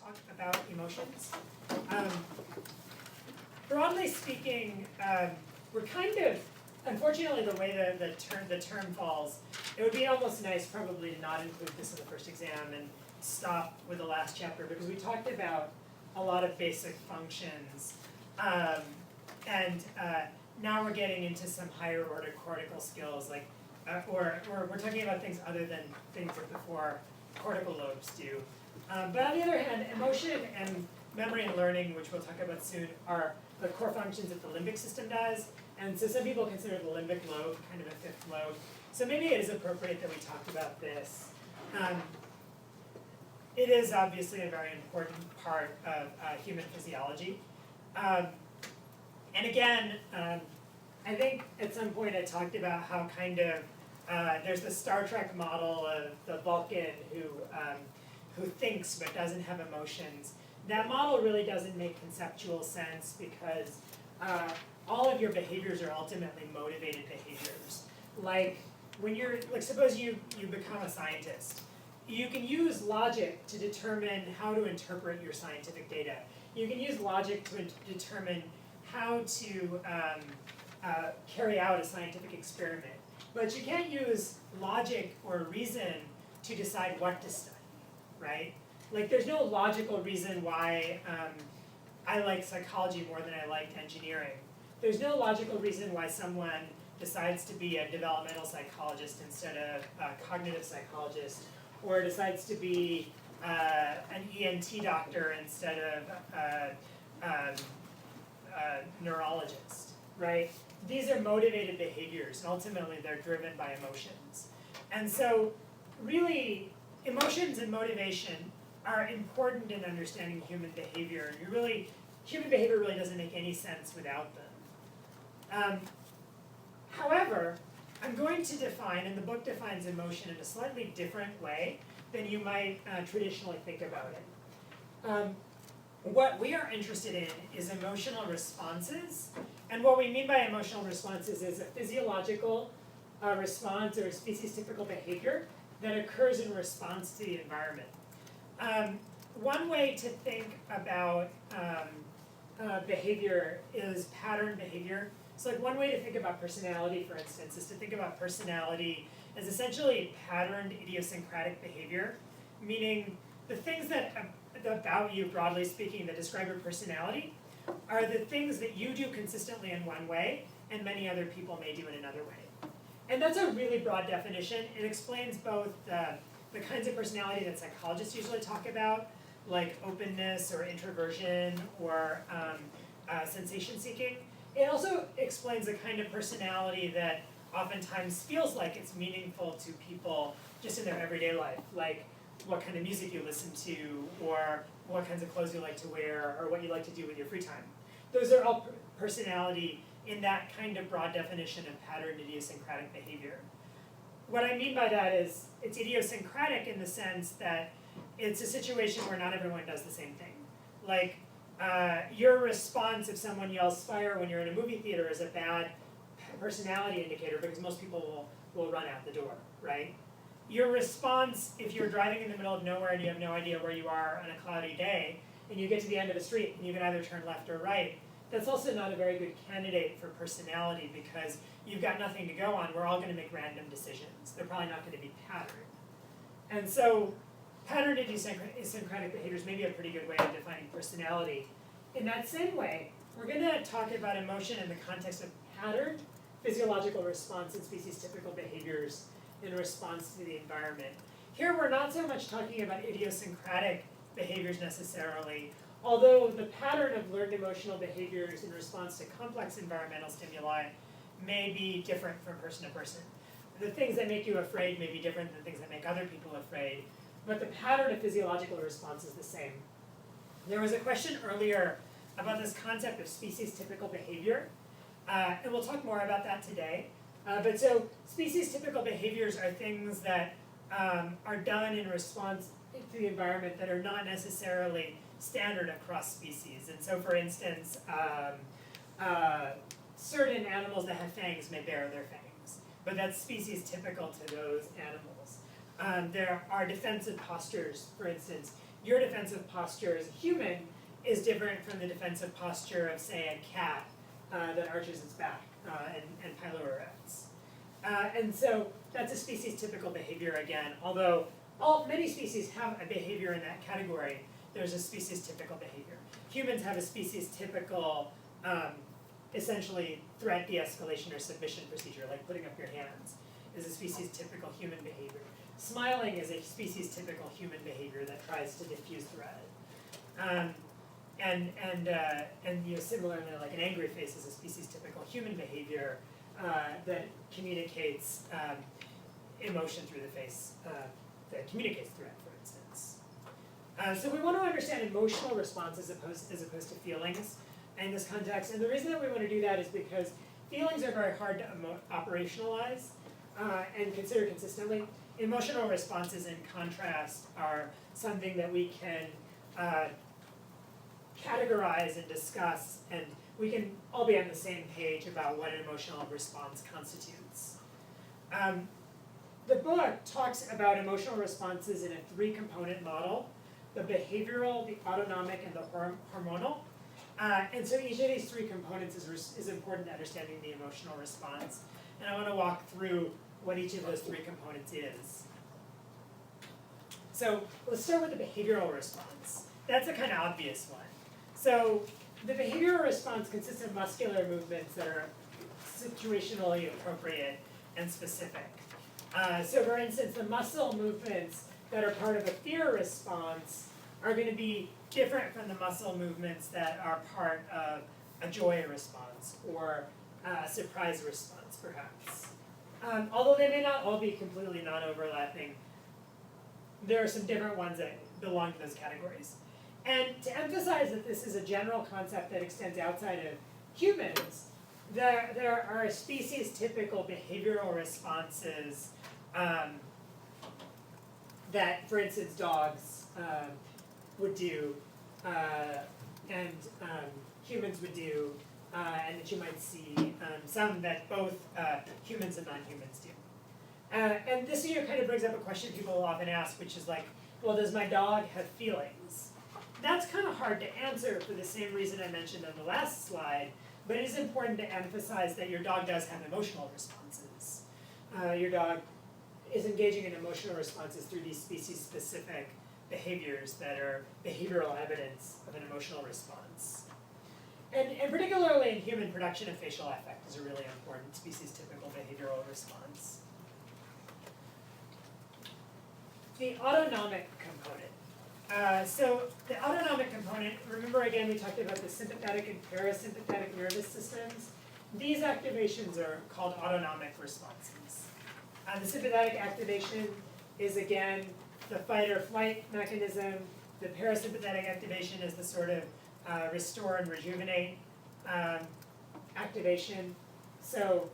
talk about emotions. Broadly speaking, we're kind of, unfortunately, the way that the term falls, it would be almost nice probably to not include this in the first exam and stop with the last chapter, because we talked about a lot of basic functions, and now we're getting into some higher order cortical skills, like, or we're talking about things other than things that the four cortical lobes do. But on the other hand, emotion and memory and learning, which we'll talk about soon, are the core functions that the limbic system does. And so some people consider the limbic lobe kind of a fifth lobe. So maybe it is appropriate that we talked about this. It is obviously a very important part of human physiology. And again, I think at some point I talked about how kind of there's the Star Trek model of the Vulcan who thinks but doesn't have emotions. That model really doesn't make conceptual sense because all of your behaviors are ultimately motivated behaviors. Like when you're, like suppose you become a scientist. You can use logic to determine how to interpret your scientific data. You can use logic to determine how to carry out a scientific experiment. But you can't use logic or reason to decide what to study, right? Like there's no logical reason why I like psychology more than I liked engineering. There's no logical reason why someone decides to be a developmental psychologist instead of a cognitive psychologist, or decides to be an ENT doctor instead of a neurologist, right? These are motivated behaviors, and ultimately they're driven by emotions. And so really, emotions and motivation are important in understanding human behavior. And human behavior really doesn't make any sense without them. However, I'm going to define, and the book defines emotion in a slightly different way than you might traditionally think about it. What we are interested in is emotional responses. And what we mean by emotional responses is a physiological response or a species-typical behavior that occurs in response to the environment. One way to think about behavior is pattern behavior. So like one way to think about personality, for instance, is to think about personality as essentially patterned idiosyncratic behavior, meaning the things that about you, broadly speaking, that describe your personality are the things that you do consistently in one way and many other people may do in another way. And that's a really broad definition. It explains both the kinds of personality that psychologists usually talk about, like openness or introversion or sensation seeking. It also explains the kind of personality that oftentimes feels like it's meaningful to people just in their everyday life, like what kind of music you listen to, or what kinds of clothes you like to wear, or what you like to do with your free time. Those are all personality in that kind of broad definition of patterned idiosyncratic behavior. What I mean by that is it's idiosyncratic in the sense that it's a situation where not everyone does the same thing. Like your response if someone yells fire when you're in a movie theater is a bad personality indicator because most people will run out the door, right? Your response if you're driving in the middle of nowhere and you have no idea where you are on a cloudy day and you get to the end of a street and you can either turn left or right, that's also not a very good candidate for personality because you've got nothing to go on. We're all going to make random decisions. They're probably not going to be patterned. And so patterned idiosyncratic behaviors may be a pretty good way of defining personality. In that same way, we're going to talk about emotion in the context of patterned physiological response and species-typical behaviors in response to the environment. Here we're not so much talking about idiosyncratic behaviors necessarily, although the pattern of learned emotional behaviors in response to complex environmental stimuli may be different from person to person. The things that make you afraid may be different than things that make other people afraid, but the pattern of physiological response is the same. There was a question earlier about this concept of species-typical behavior, and we'll talk more about that today. But so species-typical behaviors are things that are done in response to the environment that are not necessarily standard across species. And so for instance, certain animals that have fangs may bare their fangs, but that's species typical to those animals. There are defensive postures, for instance. your defensive posture as a human is different from the defensive posture of, say, a cat that arches its back and pylororets. And so that's a species-typical behavior again, although many species have a behavior in that category. There's a species-typical behavior. Humans have a species-typical, essentially, threat de-escalation or submission procedure, like putting up your hands is a species-typical human behavior. Smiling is a species-typical human behavior that tries to diffuse threat. And similarly, like an angry face is a species-typical human behavior that communicates emotion through the face, that communicates threat, for instance. So we want to understand emotional response as opposed to feelings in this context. And the reason that we want to do that is because feelings are very hard to operationalize and consider consistently. Emotional responses, in contrast, are something that we can categorize and discuss, and we can all be on the same page about what an emotional response constitutes. The book talks about emotional responses in a three-component model: the behavioral, the autonomic, and the hormonal. And so each of these three components is important to understanding the emotional response. And I want to walk through what each of those three components is. So let's start with the behavioral response. That's a kind of obvious one. So the behavioral response consists of muscular movements that are situationally appropriate and specific. So for instance, the muscle movements that are part of a fear response are going to be different from the muscle movements that are part of a joy response or a surprise response, perhaps. Although they may not all be completely non-overlapping, there are some different ones that belong to those categories. And to emphasize that this is a general concept that extends outside of humans, there are species-typical behavioral responses that, for instance, dogs would do, and humans would do, and that you might see some that both humans and non-humans do. And this kind of brings up a question people often ask, which is like, well, does my dog have feelings? That's kind of hard to answer for the same reason I mentioned on the last slide, but it is important to emphasize that your dog does have emotional responses. Your dog is engaging in emotional responses through these species-specific behaviors that are behavioral evidence of an emotional response. And particularly in human, production of facial affect is a really important species-typical behavioral response. The autonomic component. So the autonomic component, remember again we talked about the sympathetic and parasympathetic nervous systems. These activations are called autonomic responses. The sympathetic activation is again the fight or flight mechanism. The parasympathetic activation is the sort of restore and rejuvenate activation. So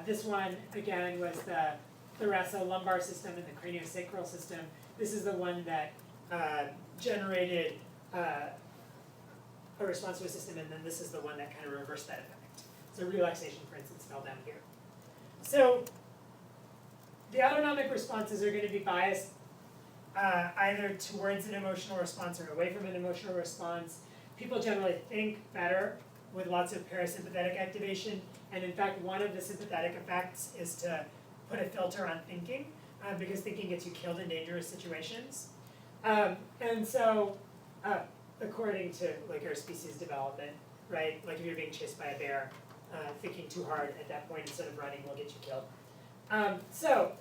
this one again was the thoracolumbar system and the craniosacral system. This is the one that generated a response to a system, and then this is the one that kind of reversed that effect. So relaxation, for instance, fell down here. So the autonomic responses are going to be biased either towards an emotional response or away from an emotional response. People generally think better with lots of parasympathetic activation, and in fact one of the sympathetic effects is to put a filter on thinking, because thinking gets you killed in dangerous situations. And so, according to like our species development, right, like if you're being chased by a bear, thinking too hard at that point instead of running will get you killed. So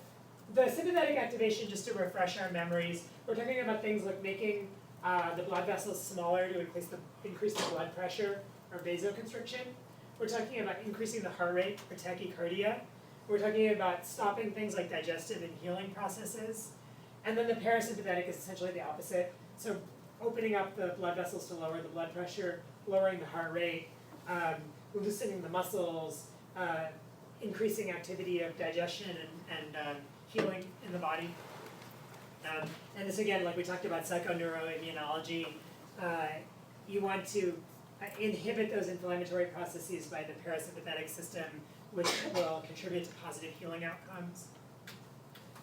the sympathetic activation, just to refresh our memories, we're talking about things like making the blood vessels smaller to increase the blood pressure, or vasoconstriction. We're talking about increasing the heart rate, or tachycardia. We're talking about stopping things like digestive and healing processes. And then the parasympathetic is essentially the opposite. So opening up the blood vessels to lower the blood pressure, lowering the heart rate, loosening the muscles, increasing activity of digestion and healing in the body. And this again, like we talked about psychoneuroimmunology, you want to inhibit those inflammatory processes by the parasympathetic system, which will contribute to positive healing outcomes.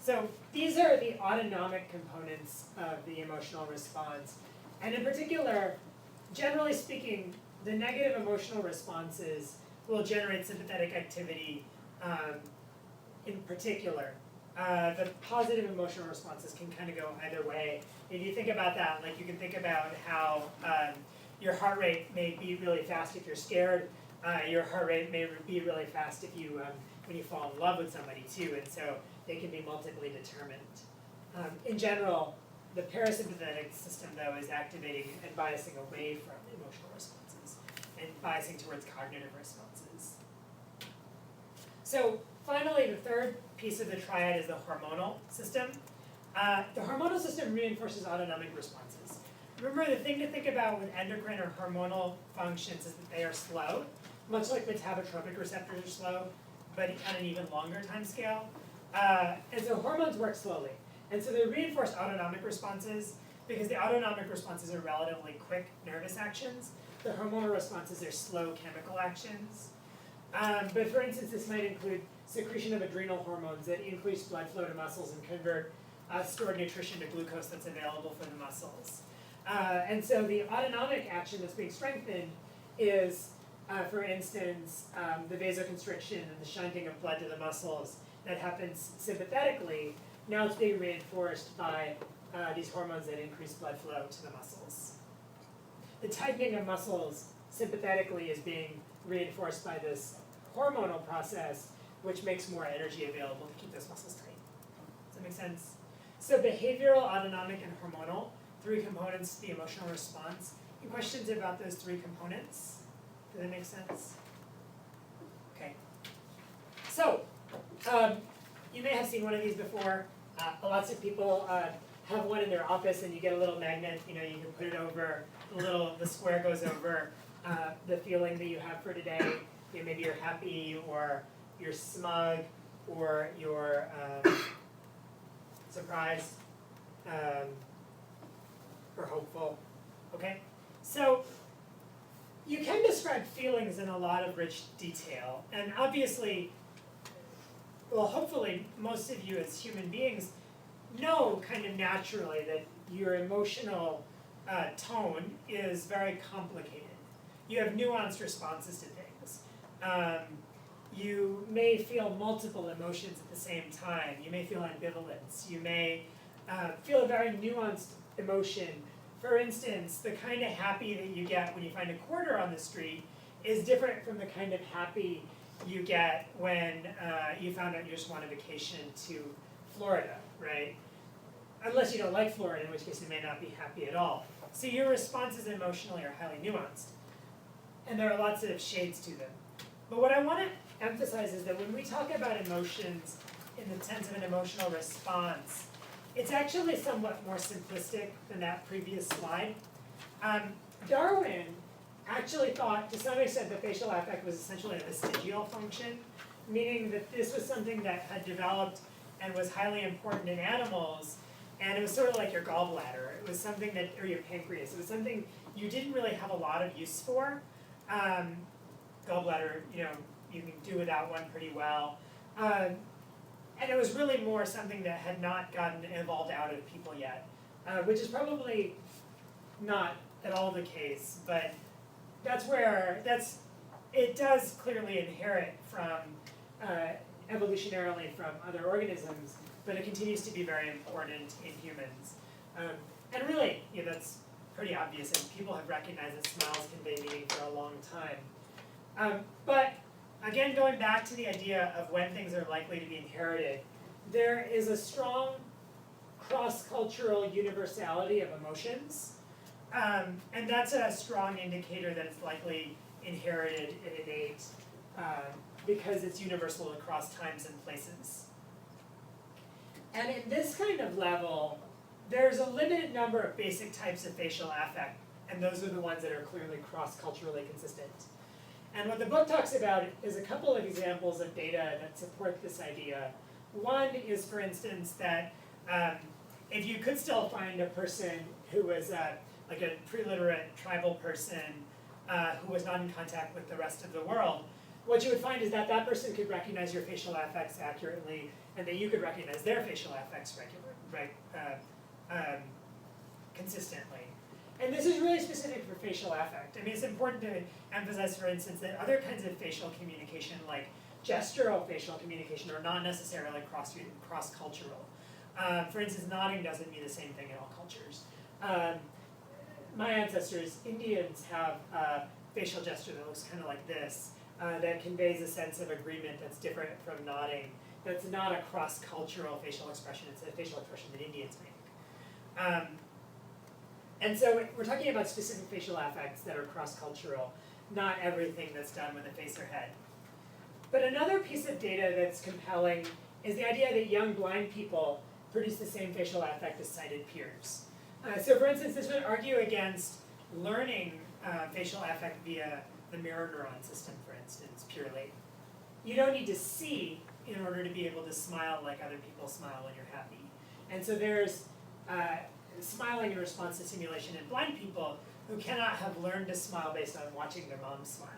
So these are the autonomic components of the emotional response. And in particular, generally speaking, the negative emotional responses will generate sympathetic activity in particular. The positive emotional responses can kind of go either way. If you think about that, like you can think about how your heart rate may be really fast if you're scared. Your heart rate may be really fast if you when you fall in love with somebody too, and so they can be multiply determined. In general, the parasympathetic system though is activating and biasing away from emotional responses and biasing towards cognitive responses. So finally, the third piece of the triad is the hormonal system. The hormonal system reinforces autonomic responses. Remember, the thing to think about with endocrine or hormonal functions is that they are slow, much like metabotropic receptors are slow, but on an even longer time scale. And so hormones work slowly. And so they reinforce autonomic responses because the autonomic responses are relatively quick nervous actions. The hormonal responses are slow chemical actions. But for instance, this might include secretion of adrenal hormones that increase blood flow to muscles and convert stored nutrition to glucose that's available for the muscles. And so the autonomic action that's being strengthened is, for instance, the vasoconstriction and the shunting of blood to the muscles that happens sympathetically. Now it's being reinforced by these hormones that increase blood flow to the muscles. The tightening of muscles sympathetically is being reinforced by this hormonal process, which makes more energy available to keep those muscles tight. Does that make sense? So behavioral, autonomic, and hormonal, three components to the emotional response. Any questions about those three components? Does that make sense? Okay. So, you may have seen one of these before. Lots of people have one in their office, and you get a little magnet. You know, you can put it over the square goes over the feeling that you have for today. You know, maybe you're happy, or you're smug, or you're surprised, or hopeful. Okay, so you can describe feelings in a lot of rich detail, and obviously, well, hopefully, most of you as human beings know kind of naturally that your emotional tone is very complicated. You have nuanced responses to things. You may feel multiple emotions at the same time. You may feel ambivalence. You may feel a very nuanced emotion. For instance, the kind of happy that you get when you find a quarter on the street is different from the kind of happy you get when you found out you just want a vacation to Florida, right? Unless you don't like Florida, in which case you may not be happy at all. So your responses emotionally are highly nuanced. And there are lots of shades to them. But what I want to emphasize is that when we talk about emotions in the sense of an emotional response, it's actually somewhat more simplistic than that previous slide. Darwin actually thought, to some extent, that facial affect was essentially a vestigial function, meaning that this was something that had developed and was highly important in animals, and it was sort of like your gallbladder. It was something that, or your pancreas, it was something you didn't really have a lot of use for. Gallbladder, you know, you can do without one pretty well. And it was really more something that had not gotten evolved out of people yet, which is probably not at all the case, but it does clearly inherit from evolutionarily from other organisms, but it continues to be very important in humans. And really, you know, that's pretty obvious, and people have recognized that smiles convey meaning for a long time. But again, going back to the idea of when things are likely to be inherited, there is a strong cross-cultural universality of emotions, and that's a strong indicator that it's likely inherited and innate because it's universal across times and places. And in this kind of level, there's a limited number of basic types of facial affect, and those are the ones that are clearly cross-culturally consistent. And what the book talks about is a couple of examples of data that support this idea. One is, for instance, that if you could still find a person who was like a pre-literate tribal person who was not in contact with the rest of the world, what you would find is that that person could recognize your facial affects accurately and that you could recognize their facial affects consistently. And this is really specific for facial affect. I mean, it's important to emphasize, for instance, that other kinds of facial communication, like gestural facial communication, are not necessarily cross-cultural. For instance, nodding doesn't mean the same thing in all cultures. My ancestors, Indians, have a facial gesture that looks kind of like this, that conveys a sense of agreement that's different from nodding. That's not a cross-cultural facial expression, it's a facial expression that Indians make. And so we're talking about specific facial affects that are cross-cultural, not everything that's done with the face or head. But another piece of data that's compelling is the idea that young blind people produce the same facial affect as sighted peers. So for instance, this would argue against learning facial affect via the mirror neuron system, for instance, purely. You don't need to see in order to be able to smile like other people smile when you're happy. And so there's smiling in response to stimulation in blind people who cannot have learned to smile based on watching their mom smile.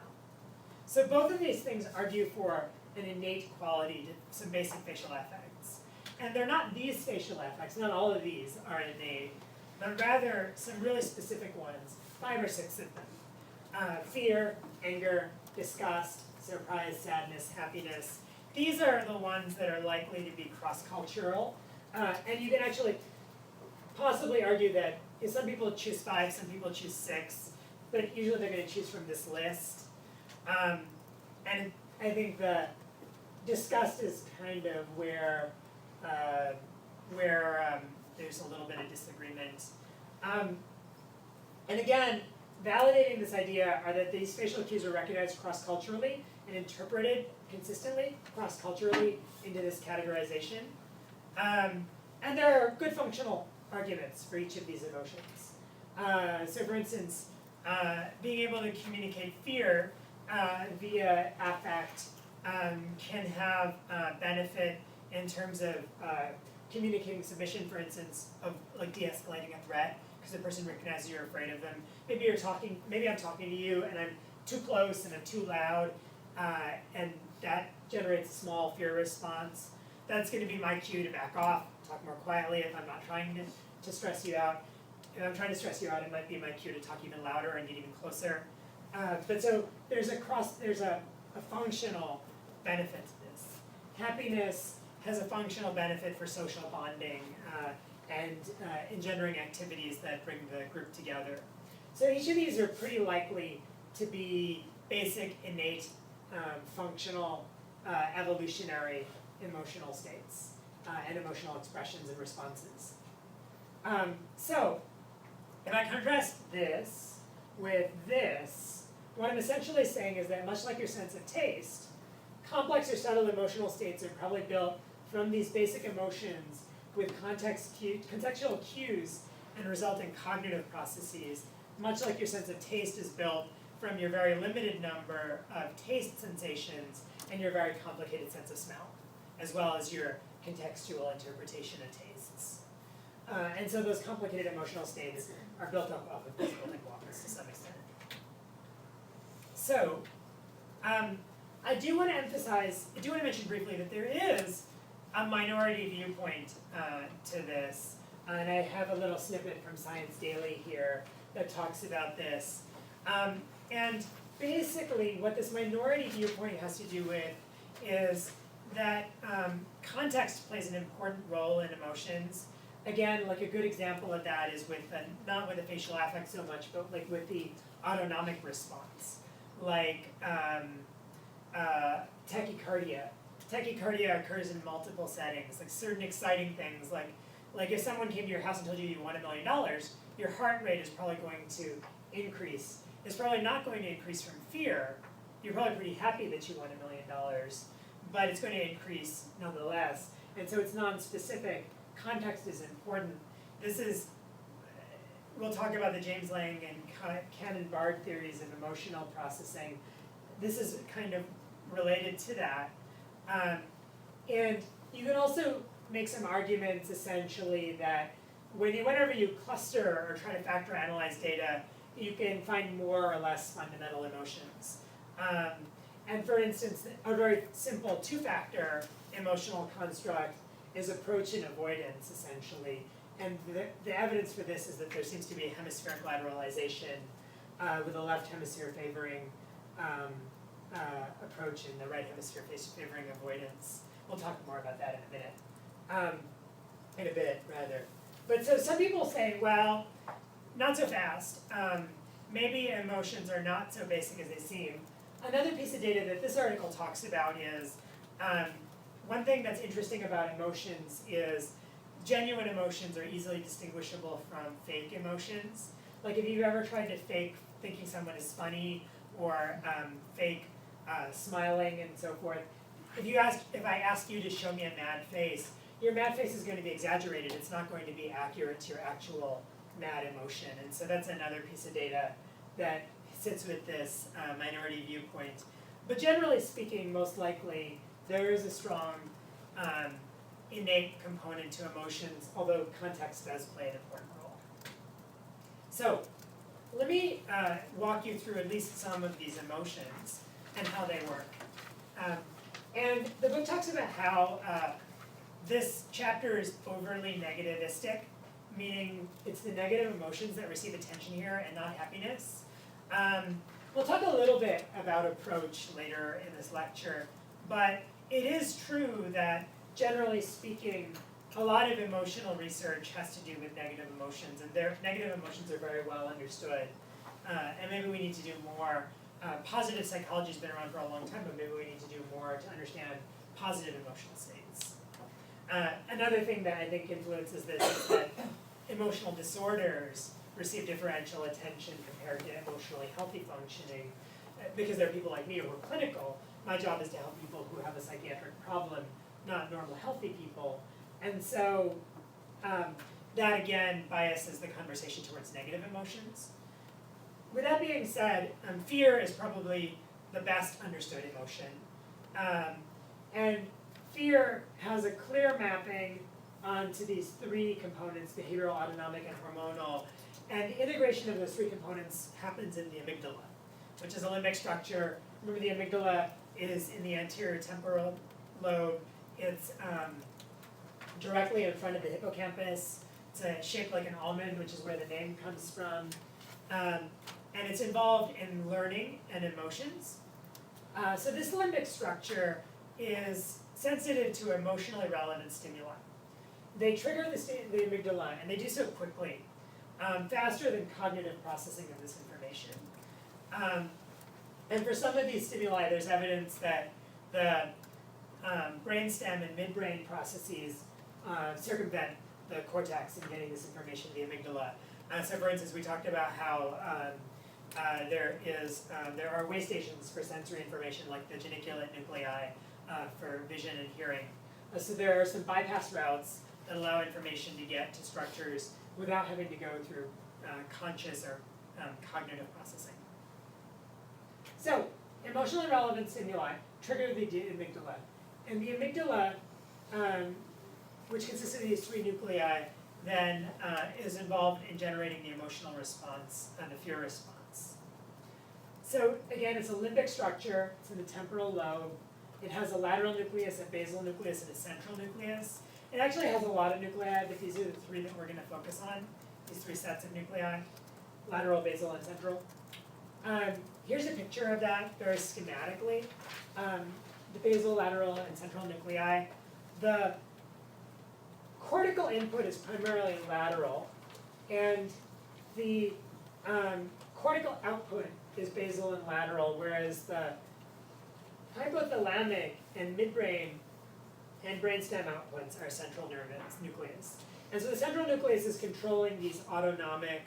So both of these things argue for an innate quality to some basic facial affects. And they're not these facial affects, not all of these are innate, but rather some really specific ones, 5 or 6 of them. Fear, anger, disgust, surprise, sadness, happiness. These are the ones that are likely to be cross-cultural. And you can actually possibly argue that some people choose 5, some people choose 6, but usually they're going to choose from this list. And I think the disgust is kind of where there's a little bit of disagreement. And again, validating this idea are that these facial cues are recognized cross-culturally and interpreted consistently cross-culturally into this categorization. And there are good functional arguments for each of these emotions. So for instance, being able to communicate fear via affect can have benefit in terms of communicating submission, for instance, of like de-escalating a threat, because the person recognizes you're afraid of them. Maybe I'm talking to you and I'm too close and I'm too loud, and that generates a small fear response. That's going to be my cue to back off, talk more quietly if I'm not trying to stress you out. If I'm trying to stress you out, it might be my cue to talk even louder and get even closer. But so there's a functional benefit to this. Happiness has a functional benefit for social bonding and engendering activities that bring the group together. So each of these are pretty likely to be basic, innate, functional, evolutionary emotional states and emotional expressions and responses. So if I contrast this with this, what I'm essentially saying is that much like your sense of taste, complex or subtle emotional states are probably built from these basic emotions with contextual cues and resulting cognitive processes, much like your sense of taste is built from your very limited number of taste sensations and your very complicated sense of smell, as well as your contextual interpretation of tastes. And so those complicated emotional states are built up of these building blocks to some extent. So, I do want to mention briefly that there is a minority viewpoint to this, and I have a little snippet from Science Daily here that talks about this. And basically what this minority viewpoint has to do with is that context plays an important role in emotions. Again, like a good example of that is with not with the facial affect so much, but like with the autonomic response, like tachycardia. Tachycardia occurs in multiple settings, like certain exciting things, like if someone came to your house and told you you won $1 million, your heart rate is probably going to increase. It's probably not going to increase from fear. You're probably pretty happy that you won $1 million, but it's going to increase nonetheless. And so it's non-specific. Context is important. We'll talk about the James-Lange and Cannon-Bard theories of emotional processing. This is kind of related to that. And you can also make some arguments essentially that whenever you cluster or try to factor analyze data, you can find more or less fundamental emotions. And for instance, a very simple 2-factor emotional construct is approach and avoidance, essentially. And the evidence for this is that there seems to be a hemispheric lateralization with the left hemisphere favoring approach and the right hemisphere favoring avoidance. We'll talk more about that in a minute. In a bit, rather. But so some people say, well, not so fast. Maybe emotions are not so basic as they seem. Another piece of data that this article talks about is, one thing that's interesting about emotions is genuine emotions are easily distinguishable from fake emotions. Like if you've ever tried to fake thinking someone is funny or fake smiling and so forth, if I ask you to show me a mad face, your mad face is going to be exaggerated. It's not going to be accurate to your actual mad emotion. And so that's another piece of data that sits with this minority viewpoint. But generally speaking, most likely, there is a strong innate component to emotions, although context does play an important role. So let me walk you through at least some of these emotions and how they work. And the book talks about how this chapter is overly negativistic, meaning it's the negative emotions that receive attention here and not happiness. We'll talk a little bit about approach later in this lecture, but it is true that generally speaking, a lot of emotional research has to do with negative emotions, and negative emotions are very well understood. And maybe we need to do more. Positive psychology has been around for a long time, but maybe we need to do more to understand positive emotional states. Another thing that I think influences this is that emotional disorders receive differential attention compared to emotionally healthy functioning. Because there are people like me who are clinical, my job is to help people who have a psychiatric problem, not normal healthy people. And so that again biases the conversation towards negative emotions. With that being said, fear is probably the best understood emotion. And fear has a clear mapping onto these three components, behavioral, autonomic, and hormonal. And the integration of those three components happens in the amygdala, which is a limbic structure. Remember, the amygdala is in the anterior temporal lobe. It's directly in front of the hippocampus. It's shaped like an almond, which is where the name comes from. And it's involved in learning and emotions. So this limbic structure is sensitive to emotionally relevant stimuli. They trigger the amygdala, and they do so quickly, faster than cognitive processing of this information. And for some of these stimuli, there's evidence that the brainstem and midbrain processes circumvent the cortex in getting this information to the amygdala. So for instance, we talked about how there are way stations for sensory information like the geniculate nuclei for vision and hearing. So there are some bypass routes that allow information to get to structures without having to go through conscious or cognitive processing. So emotionally relevant stimuli trigger the amygdala. And the amygdala, which consists of these three nuclei, then is involved in generating the emotional response and the fear response. So again, it's a limbic structure. It's in the temporal lobe. It has a lateral nucleus, a basal nucleus, and a central nucleus. It actually has a lot of nuclei, but these are the three that we're going to focus on, these three sets of nuclei, lateral, basal, and central. Here's a picture of that very schematically. The basal, lateral, and central nuclei. The cortical input is primarily lateral, and the cortical output is basal and lateral, whereas the hypothalamic and midbrain and brainstem outputs are central nervous nucleus. And so the central nucleus is controlling these autonomic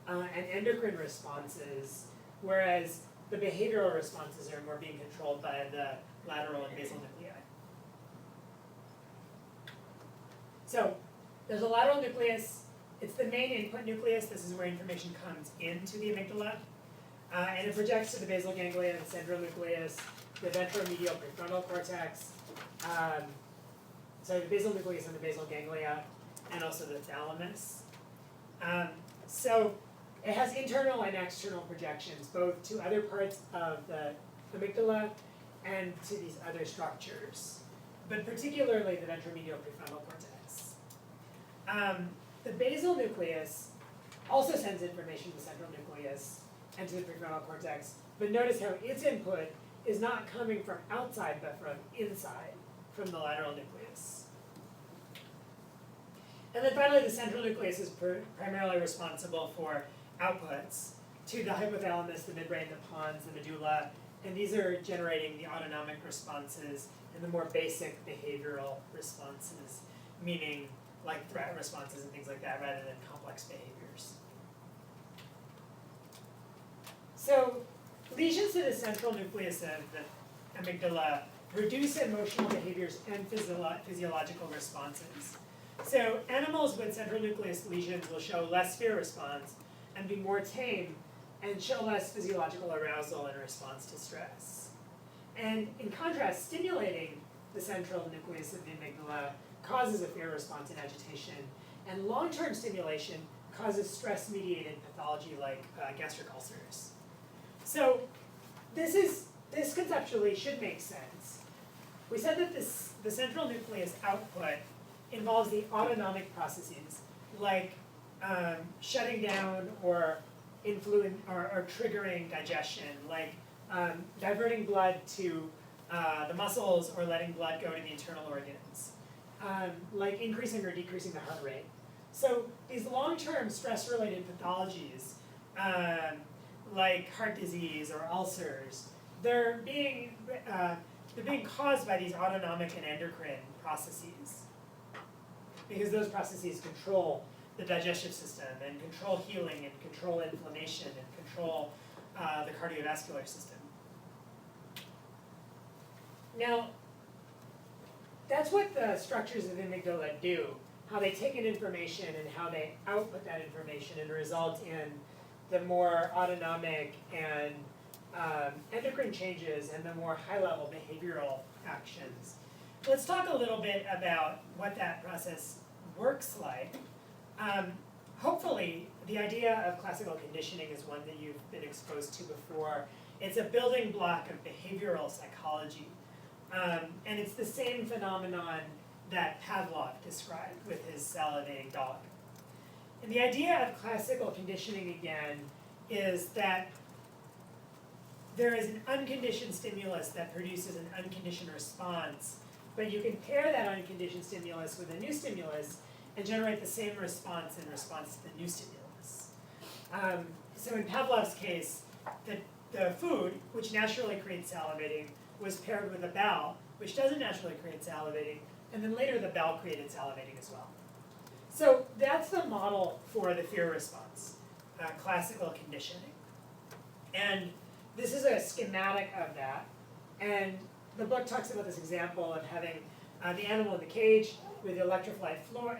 and endocrine responses, whereas the behavioral responses are more being controlled by the lateral and basal nuclei. So there's a lateral nucleus. It's the main input nucleus. This is where information comes into the amygdala. And it projects to the basal ganglia, the central nucleus, the ventromedial prefrontal cortex, so the basal nucleus and the basal ganglia, and also the thalamus. So it has internal and external projections, both to other parts of the amygdala and to these other structures. but particularly the ventromedial prefrontal cortex. The basal nucleus also sends information to the central nucleus and to the prefrontal cortex, but notice how its input is not coming from outside, but from inside, from the lateral nucleus. And then finally, the central nucleus is primarily responsible for outputs to the hypothalamus, the midbrain, the pons, the medulla, and these are generating the autonomic responses and the more basic behavioral responses, meaning like threat responses and things like that, rather than complex behaviors. So lesions to the central nucleus of the amygdala reduce emotional behaviors and physiological responses. So animals with central nucleus lesions will show less fear response and be more tame and show less physiological arousal in response to stress. And in contrast, stimulating the central nucleus of the amygdala causes a fear response and agitation, and long-term stimulation causes stress-mediated pathology like gastric ulcers. So this conceptually should make sense. We said that the central nucleus output involves the autonomic processes, like shutting down or triggering digestion, like diverting blood to the muscles or letting blood go to the internal organs, like increasing or decreasing the heart rate. So these long-term stress-related pathologies, like heart disease or ulcers, they're being caused by these autonomic and endocrine processes, because those processes control the digestive system and control healing and control inflammation and control the cardiovascular system. Now, that's what the structures of the amygdala do, how they take in information and how they output that information and result in the more autonomic and endocrine changes and the more high-level behavioral actions. Let's talk a little bit about what that process works like. Hopefully, the idea of classical conditioning is one that you've been exposed to before. It's a building block of behavioral psychology. And it's the same phenomenon that Pavlov described with his salivating dog. And the idea of classical conditioning, again, is that there is an unconditioned stimulus that produces an unconditioned response, but you can pair that unconditioned stimulus with a new stimulus and generate the same response in response to the new stimulus. So in Pavlov's case, the food, which naturally creates salivating, was paired with a bell, which doesn't naturally create salivating, and then later the bell created salivating as well. So that's the model for the fear response, classical conditioning. And this is a schematic of that, and the book talks about this example of having the animal in the cage with the electrified floor,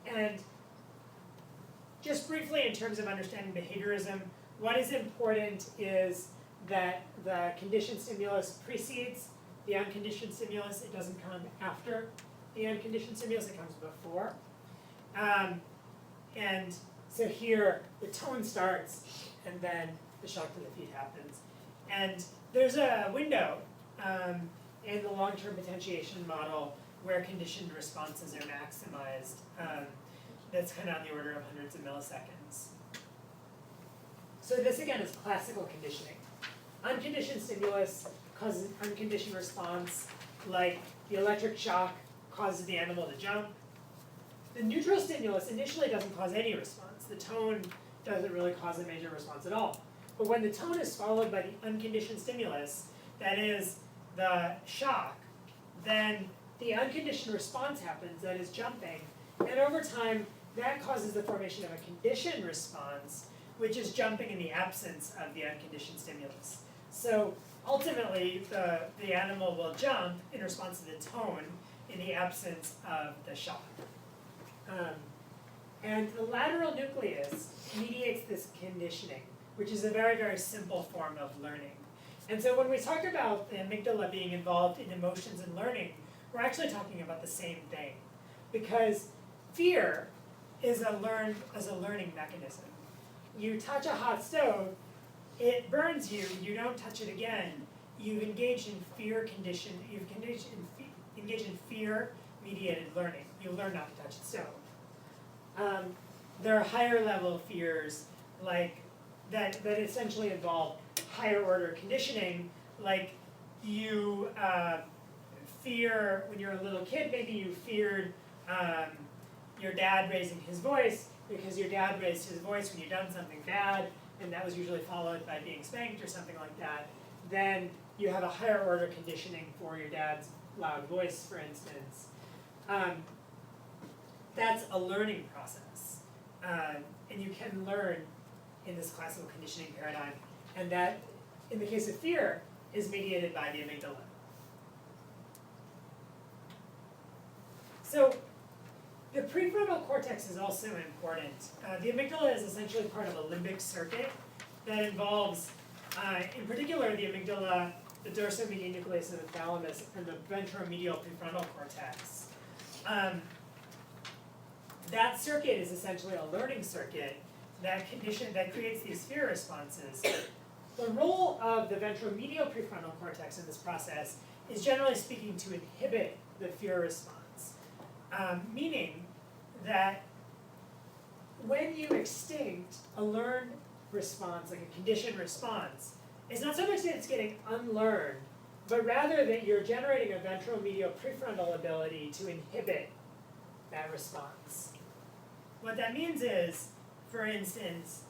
and just briefly in terms of understanding behaviorism, what is important is that the conditioned stimulus precedes the unconditioned stimulus. It doesn't come after the unconditioned stimulus, it comes before. And so here, the tone starts, and then the shock to the feet happens. And there's a window in the long-term potentiation model where conditioned responses are maximized. That's kind of on the order of hundreds of milliseconds. So this, again, is classical conditioning. Unconditioned stimulus causes an unconditioned response, like the electric shock causes the animal to jump. The neutral stimulus initially doesn't cause any response. The tone doesn't really cause a major response at all. But when the tone is followed by the unconditioned stimulus, that is the shock, then the unconditioned response happens, that is jumping. And over time, that causes the formation of a conditioned response, which is jumping in the absence of the unconditioned stimulus. So ultimately, the animal will jump in response to the tone in the absence of the shock. And the lateral nucleus mediates this conditioning, which is a very, very simple form of learning. And so when we talk about the amygdala being involved in emotions and learning, we're actually talking about the same thing. Because fear is a learning mechanism. You touch a hot stove, it burns you, you don't touch it again, you've engaged in engaged in fear-mediated learning. You learn not to touch the stove. There are higher level fears like that essentially involve higher order conditioning, like you fear when you're a little kid, maybe you feared your dad raising his voice because your dad raised his voice when you'd done something bad, and that was usually followed by being spanked or something like that. Then you have a higher order conditioning for your dad's loud voice, for instance. That's a learning process. And you can learn in this classical conditioning paradigm. And that, in the case of fear, is mediated by the amygdala. So the prefrontal cortex is also important. The amygdala is essentially part of a limbic circuit that involves, in particular, the amygdala, the dorsomedial nucleus of the thalamus, and the ventromedial prefrontal cortex. That circuit is essentially a learning circuit that creates these fear responses. The role of the ventromedial prefrontal cortex in this process is, generally speaking, to inhibit the fear response, meaning that when you extinct a learned response, like a conditioned response, it's not so much that it's getting unlearned, but rather that you're generating a ventromedial prefrontal ability to inhibit that response. What that means is, for instance,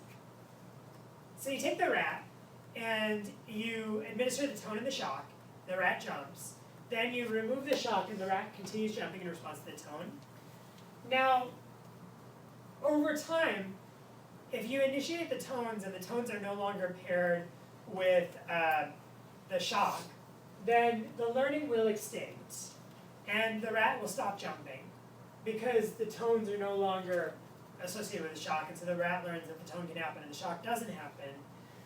so you take the rat and you administer the tone and the shock, the rat jumps, then you remove the shock and the rat continues jumping in response to the tone. Now, over time, if you initiate the tones and the tones are no longer paired with the shock, then the learning will extinct and the rat will stop jumping because the tones are no longer associated with the shock, and so the rat learns that the tone can happen and the shock doesn't happen.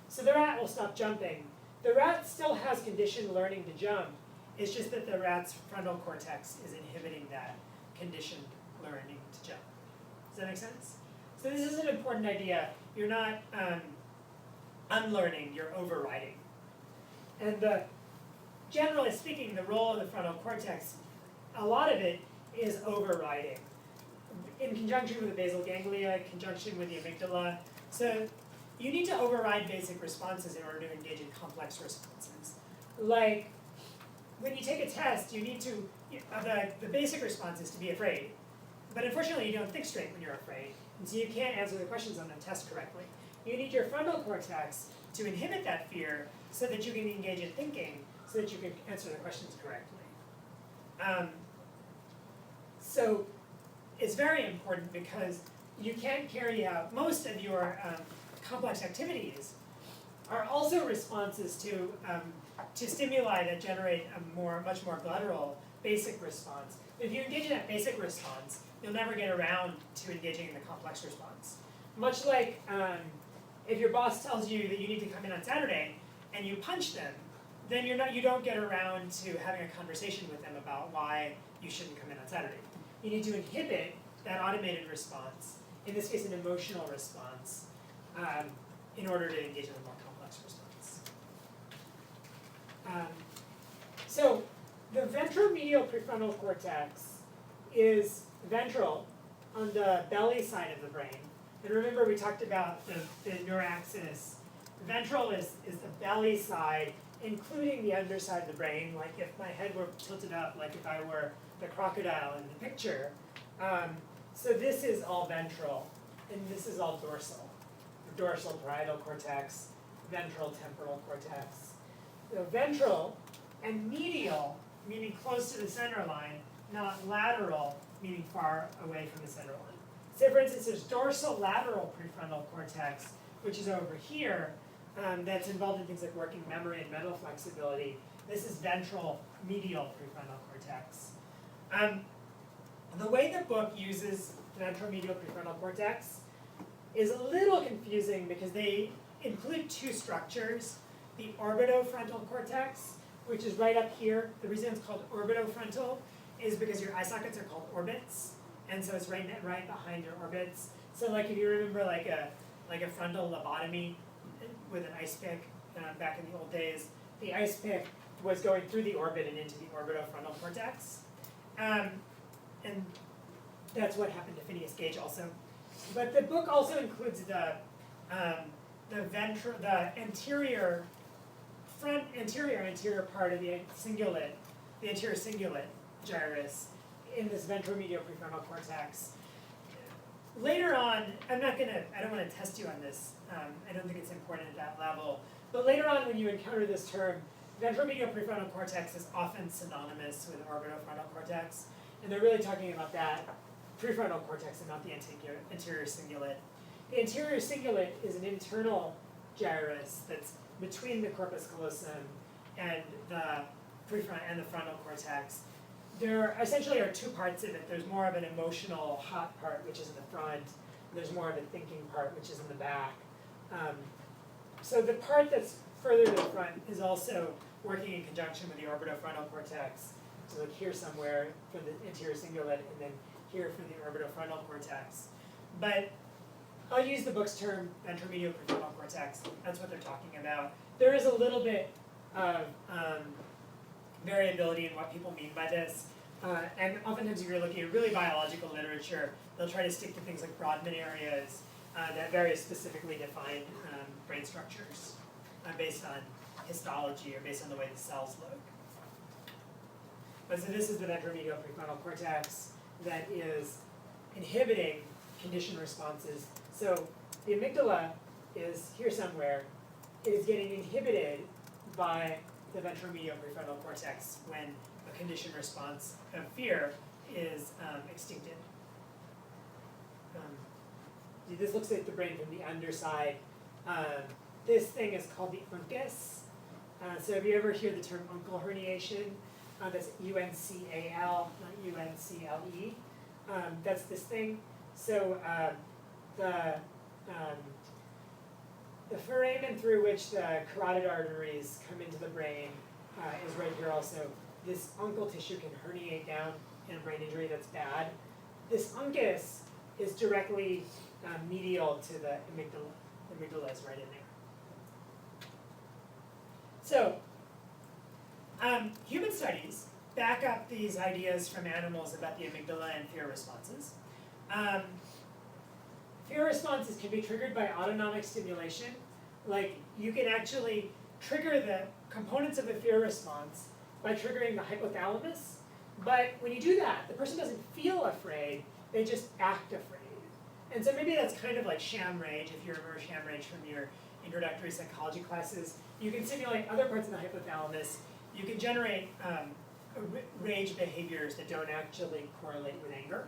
So the rat will stop jumping. The rat still has conditioned learning to jump. It's just that the rat's frontal cortex is inhibiting that conditioned learning to jump. Does that make sense? So this is an important idea. You're not unlearning, you're overriding. And generally speaking, the role of the frontal cortex, a lot of it is overriding in conjunction with the basal ganglia, in conjunction with the amygdala. So you need to override basic responses in order to engage in complex responses. Like when you take a test, you need to, the basic response is to be afraid. But unfortunately, you don't think straight when you're afraid. And so you can't answer the questions on the test correctly. You need your frontal cortex to inhibit that fear so that you can engage in thinking, so that you can answer the questions correctly. So it's very important because you can carry out most of your complex activities are also responses to stimuli that generate a much more guttural basic response. If you engage in that basic response, you'll never get around to engaging in the complex response. Much like if your boss tells you that you need to come in on Saturday and you punch them, then you don't get around to having a conversation with them about why you shouldn't come in on Saturday. You need to inhibit that automated response, in this case an emotional response, in order to engage in a more complex response. So the ventromedial prefrontal cortex is ventral on the belly side of the brain. And remember we talked about the neuraxis. Ventral is the belly side, including the underside of the brain, like if my head were tilted up, like if I were the crocodile in the picture. So this is all ventral, and this is all dorsal. The dorsal parietal cortex, ventral temporal cortex. So ventral and medial, meaning close to the center line, not lateral, meaning far away from the center line. So for instance, there's dorsal lateral prefrontal cortex, which is over here, that's involved in things like working memory and mental flexibility. This is ventral medial prefrontal cortex. The way the book uses ventral medial prefrontal cortex is a little confusing because they include two structures. The orbitofrontal cortex, which is right up here. The reason it's called orbitofrontal is because your eye sockets are called orbits, and so it's right behind your orbits. So like if you remember like a frontal lobotomy with an ice pick back in the old days, the ice pick was going through the orbit and into the orbitofrontal cortex. And that's what happened to Phineas Gage also. But the book also includes the anterior part of the cingulate, the anterior cingulate gyrus in this ventromedial prefrontal cortex. Later on, I don't want to test you on this. I don't think it's important at that level. But later on, when you encounter this term, ventromedial prefrontal cortex is often synonymous with orbitofrontal cortex. And they're really talking about that prefrontal cortex and not the anterior cingulate. The anterior cingulate is an internal gyrus that's between the corpus callosum and the frontal cortex. There essentially are two parts of it. There's more of an emotional hot part, which is in the front. And there's more of a thinking part, which is in the back. So the part that's further to the front is also working in conjunction with the orbitofrontal cortex. So like here somewhere for the anterior cingulate, and then here for the orbitofrontal cortex. But I'll use the book's term ventromedial prefrontal cortex. That's what they're talking about. There is a little bit of variability in what people mean by this. And oftentimes if you're looking at really biological literature, they'll try to stick to things like Brodmann areas that very specifically define brain structures based on histology or based on the way the cells look. But so this is the ventromedial prefrontal cortex that is inhibiting conditioned responses. So the amygdala is here somewhere. It is getting inhibited by the ventromedial prefrontal cortex when a conditioned response of fear is extincted. This looks at the brain from the underside. This thing is called the uncus. So if you ever hear the term uncal herniation, that's UNCAL, not UNCLE. That's this thing. So the foramen through which the carotid arteries come into the brain is right here also. This uncal tissue can herniate down in a brain injury that's bad. This uncus is directly medial to the amygdala. The amygdala is right in there. So, human studies back up these ideas from animals about the amygdala and fear responses. Fear responses can be triggered by autonomic stimulation. Like, you can actually trigger the components of a fear response by triggering the hypothalamus. But when you do that, the person doesn't feel afraid, they just act afraid. And so maybe that's kind of like sham rage, if you remember sham rage from your introductory psychology classes. You can simulate other parts of the hypothalamus. You can generate rage behaviors that don't actually correlate with anger.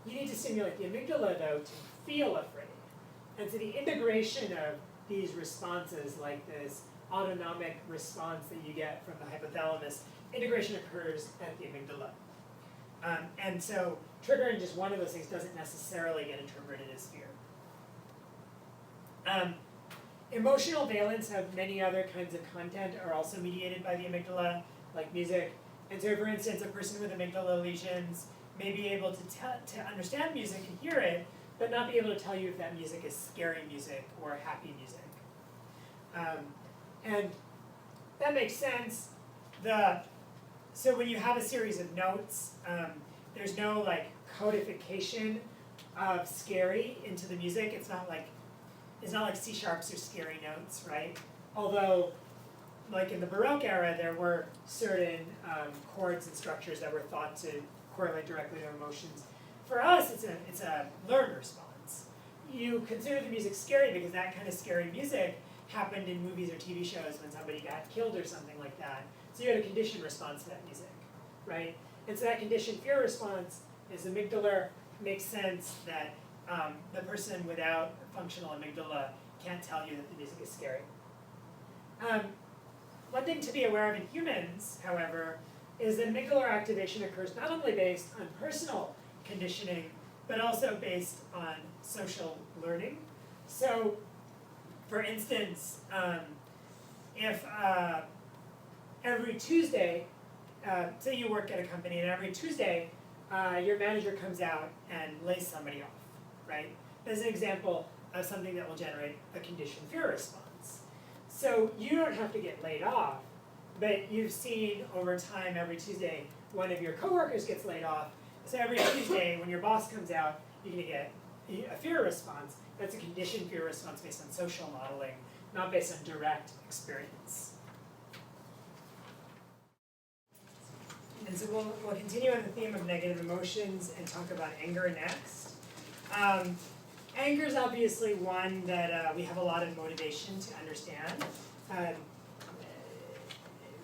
You need to stimulate the amygdala, though, to feel afraid. And so the integration of these responses, like this autonomic response that you get from the hypothalamus, integration occurs at the amygdala. And so triggering just one of those things doesn't necessarily get interpreted as fear. Emotional valence of many other kinds of content are also mediated by the amygdala, like music. And so, for instance, a person with amygdala lesions may be able to understand music and hear it, but not be able to tell you if that music is scary music or happy music. And that makes sense. So when you have a series of notes, there's no like codification of scary into the music. It's not like C sharps or scary notes, right? Although, like in the Baroque era, there were certain chords and structures that were thought to correlate directly to emotions. For us, it's a learned response. You consider the music scary because that kind of scary music happened in movies or TV shows when somebody got killed or something like that. So you had a conditioned response to that music, right? And so that conditioned fear response is amygdala. Makes sense that the person without functional amygdala can't tell you that the music is scary. One thing to be aware of in humans, however, is that amygdala activation occurs not only based on personal conditioning, but also based on social learning. So, for instance, if every Tuesday, say you work at a company, and every Tuesday your manager comes out and lays somebody off, right? That's an example of something that will generate a conditioned fear response. So you don't have to get laid off, but you've seen over time every Tuesday one of your coworkers gets laid off. So every Tuesday when your boss comes out, you're going to get a fear response. That's a conditioned fear response based on social modeling, not based on direct experience. And so we'll continue on the theme of negative emotions and talk about anger next. Anger is obviously one that we have a lot of motivation to understand.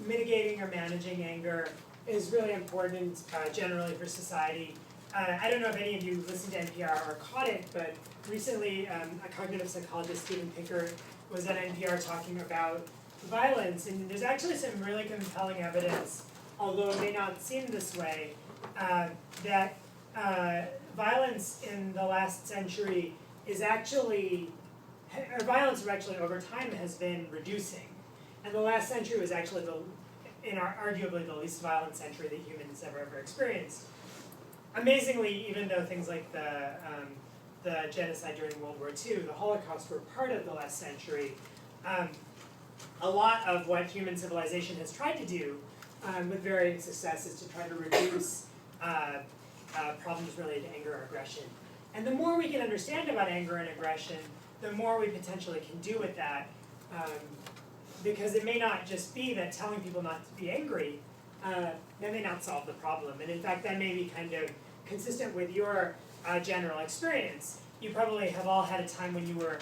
Mitigating or managing anger is really important generally for society. I don't know if any of you listened to NPR or caught it, but recently a cognitive psychologist, Steven Pinker, was at NPR talking about violence, and there's actually some really compelling evidence, although it may not seem this way, that violence in the last century is actually, or violence actually over time has been reducing. And the last century was actually arguably the least violent century that humans have ever experienced. Amazingly, even though things like the genocide during World War II, the Holocaust were part of the last century, a lot of what human civilization has tried to do with varying success is to try to reduce problems related to anger or aggression. And the more we can understand about anger and aggression, the more we potentially can do with that. Because it may not just be that telling people not to be angry, that may not solve the problem. And in fact, that may be kind of consistent with your general experience. You probably have all had a time when you were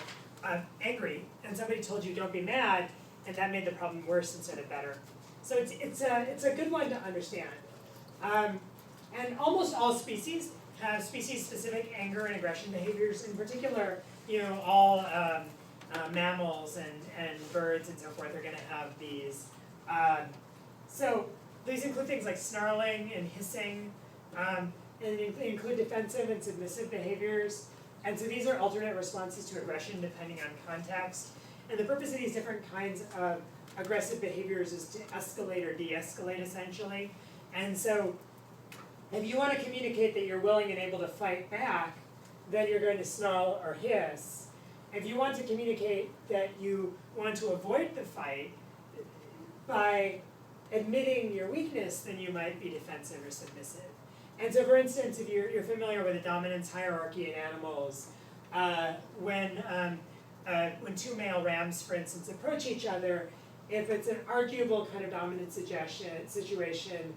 angry, and somebody told you don't be mad, and that made the problem worse instead of better. So it's a good one to understand. And almost all species have species-specific anger and aggression behaviors. In particular, all mammals and birds and so forth are going to have these. So these include things like snarling and hissing, and they include defensive and submissive behaviors. And so these are alternate responses to aggression depending on context. And the purpose of these different kinds of aggressive behaviors is to escalate or de-escalate, essentially. And so if you want to communicate that you're willing and able to fight back, then you're going to snarl or hiss. If you want to communicate that you want to avoid the fight by admitting your weakness, then you might be defensive or submissive. And so, for instance, if you're familiar with a dominance hierarchy in animals, when two male rams, for instance, approach each other, if it's an arguable kind of dominant situation,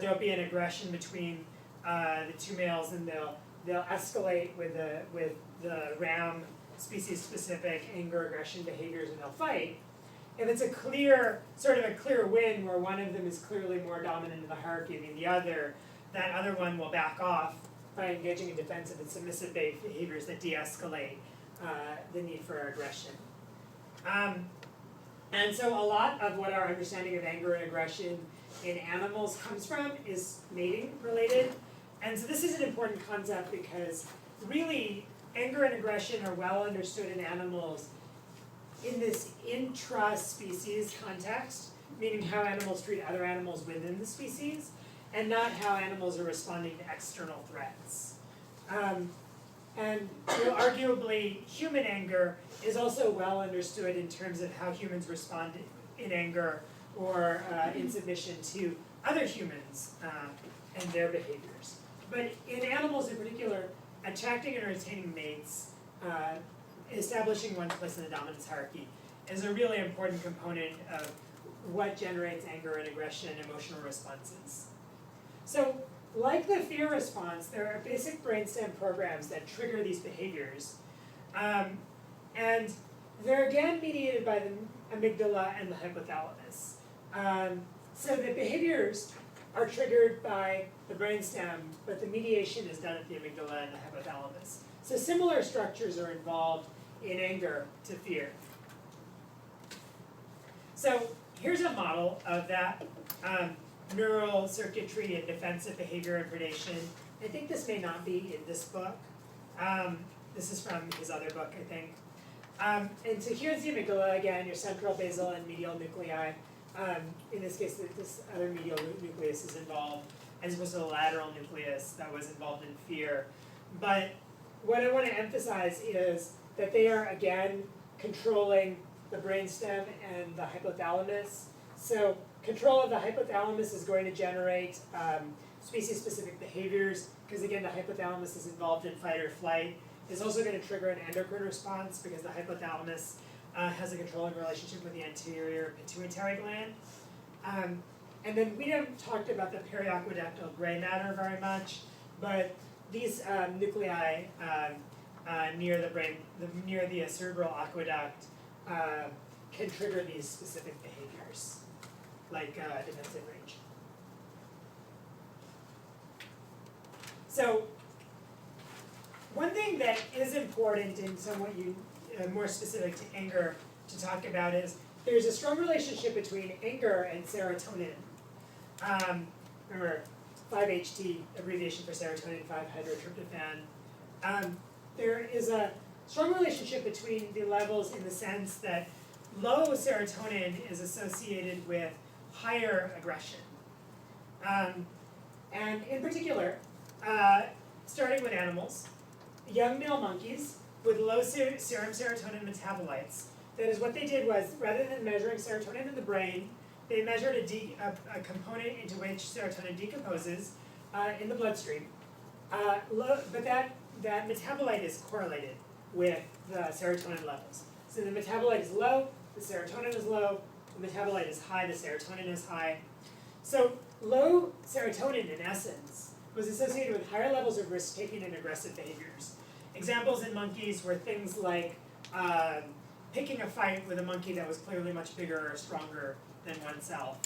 there'll be an aggression between the two males, and they'll escalate with the ram species-specific anger, aggression behaviors, and they'll fight. If it's a clear win where one of them is clearly more dominant in the hierarchy than the other, that other one will back off by engaging in defensive and submissive behaviors that de-escalate the need for aggression. And so a lot of what our understanding of anger and aggression in animals comes from is mating related. And so this is an important concept because really anger and aggression are well understood in animals in this intra-species context, meaning how animals treat other animals within the species, and not how animals are responding to external threats. And arguably, human anger is also well understood in terms of how humans respond in anger or in submission to other humans and their behaviors. But in animals in particular, attracting and retaining mates, establishing one's place in the dominance hierarchy, is a really important component of what generates anger and aggression and emotional responses. So, like the fear response, there are basic brainstem programs that trigger these behaviors. And they're again mediated by the amygdala and the hypothalamus. So the behaviors are triggered by the brainstem, but the mediation is done at the amygdala and the hypothalamus. So similar structures are involved in anger to fear. So here's a model of that neural circuitry and defensive behavior and predation. I think this may not be in this book. This is from his other book, I think. And so here's the amygdala, again, your central, basal, and medial nuclei. In this case, this other medial nucleus is involved, as opposed to the lateral nucleus that was involved in fear. But what I want to emphasize is that they are, again, controlling the brainstem and the hypothalamus. So control of the hypothalamus is going to generate species-specific behaviors, because again, the hypothalamus is involved in fight or flight. It's also going to trigger an endocrine response because the hypothalamus has a controlling relationship with the anterior pituitary gland. And then we haven't talked about the periaqueductal gray matter very much, but these nuclei near the brain, near the cerebral aqueduct, can trigger these specific behaviors, like defensive rage. So one thing that is important and somewhat more specific to anger to talk about is there's a strong relationship between anger and serotonin. Remember, 5-HT, abbreviation for serotonin, 5-hydrotryptophan. There is a strong relationship between the levels in the sense that low serotonin is associated with higher aggression. And in particular, starting with animals, young male monkeys with low serum serotonin metabolites. That is, what they did was, rather than measuring serotonin in the brain, they measured a component into which serotonin decomposes in the bloodstream. But that metabolite is correlated with the serotonin levels. So the metabolite is low, the serotonin is low, the metabolite is high, the serotonin is high. So low serotonin, in essence, was associated with higher levels of risk-taking and aggressive behaviors. Examples in monkeys were things like picking a fight with a monkey that was clearly much bigger or stronger than oneself.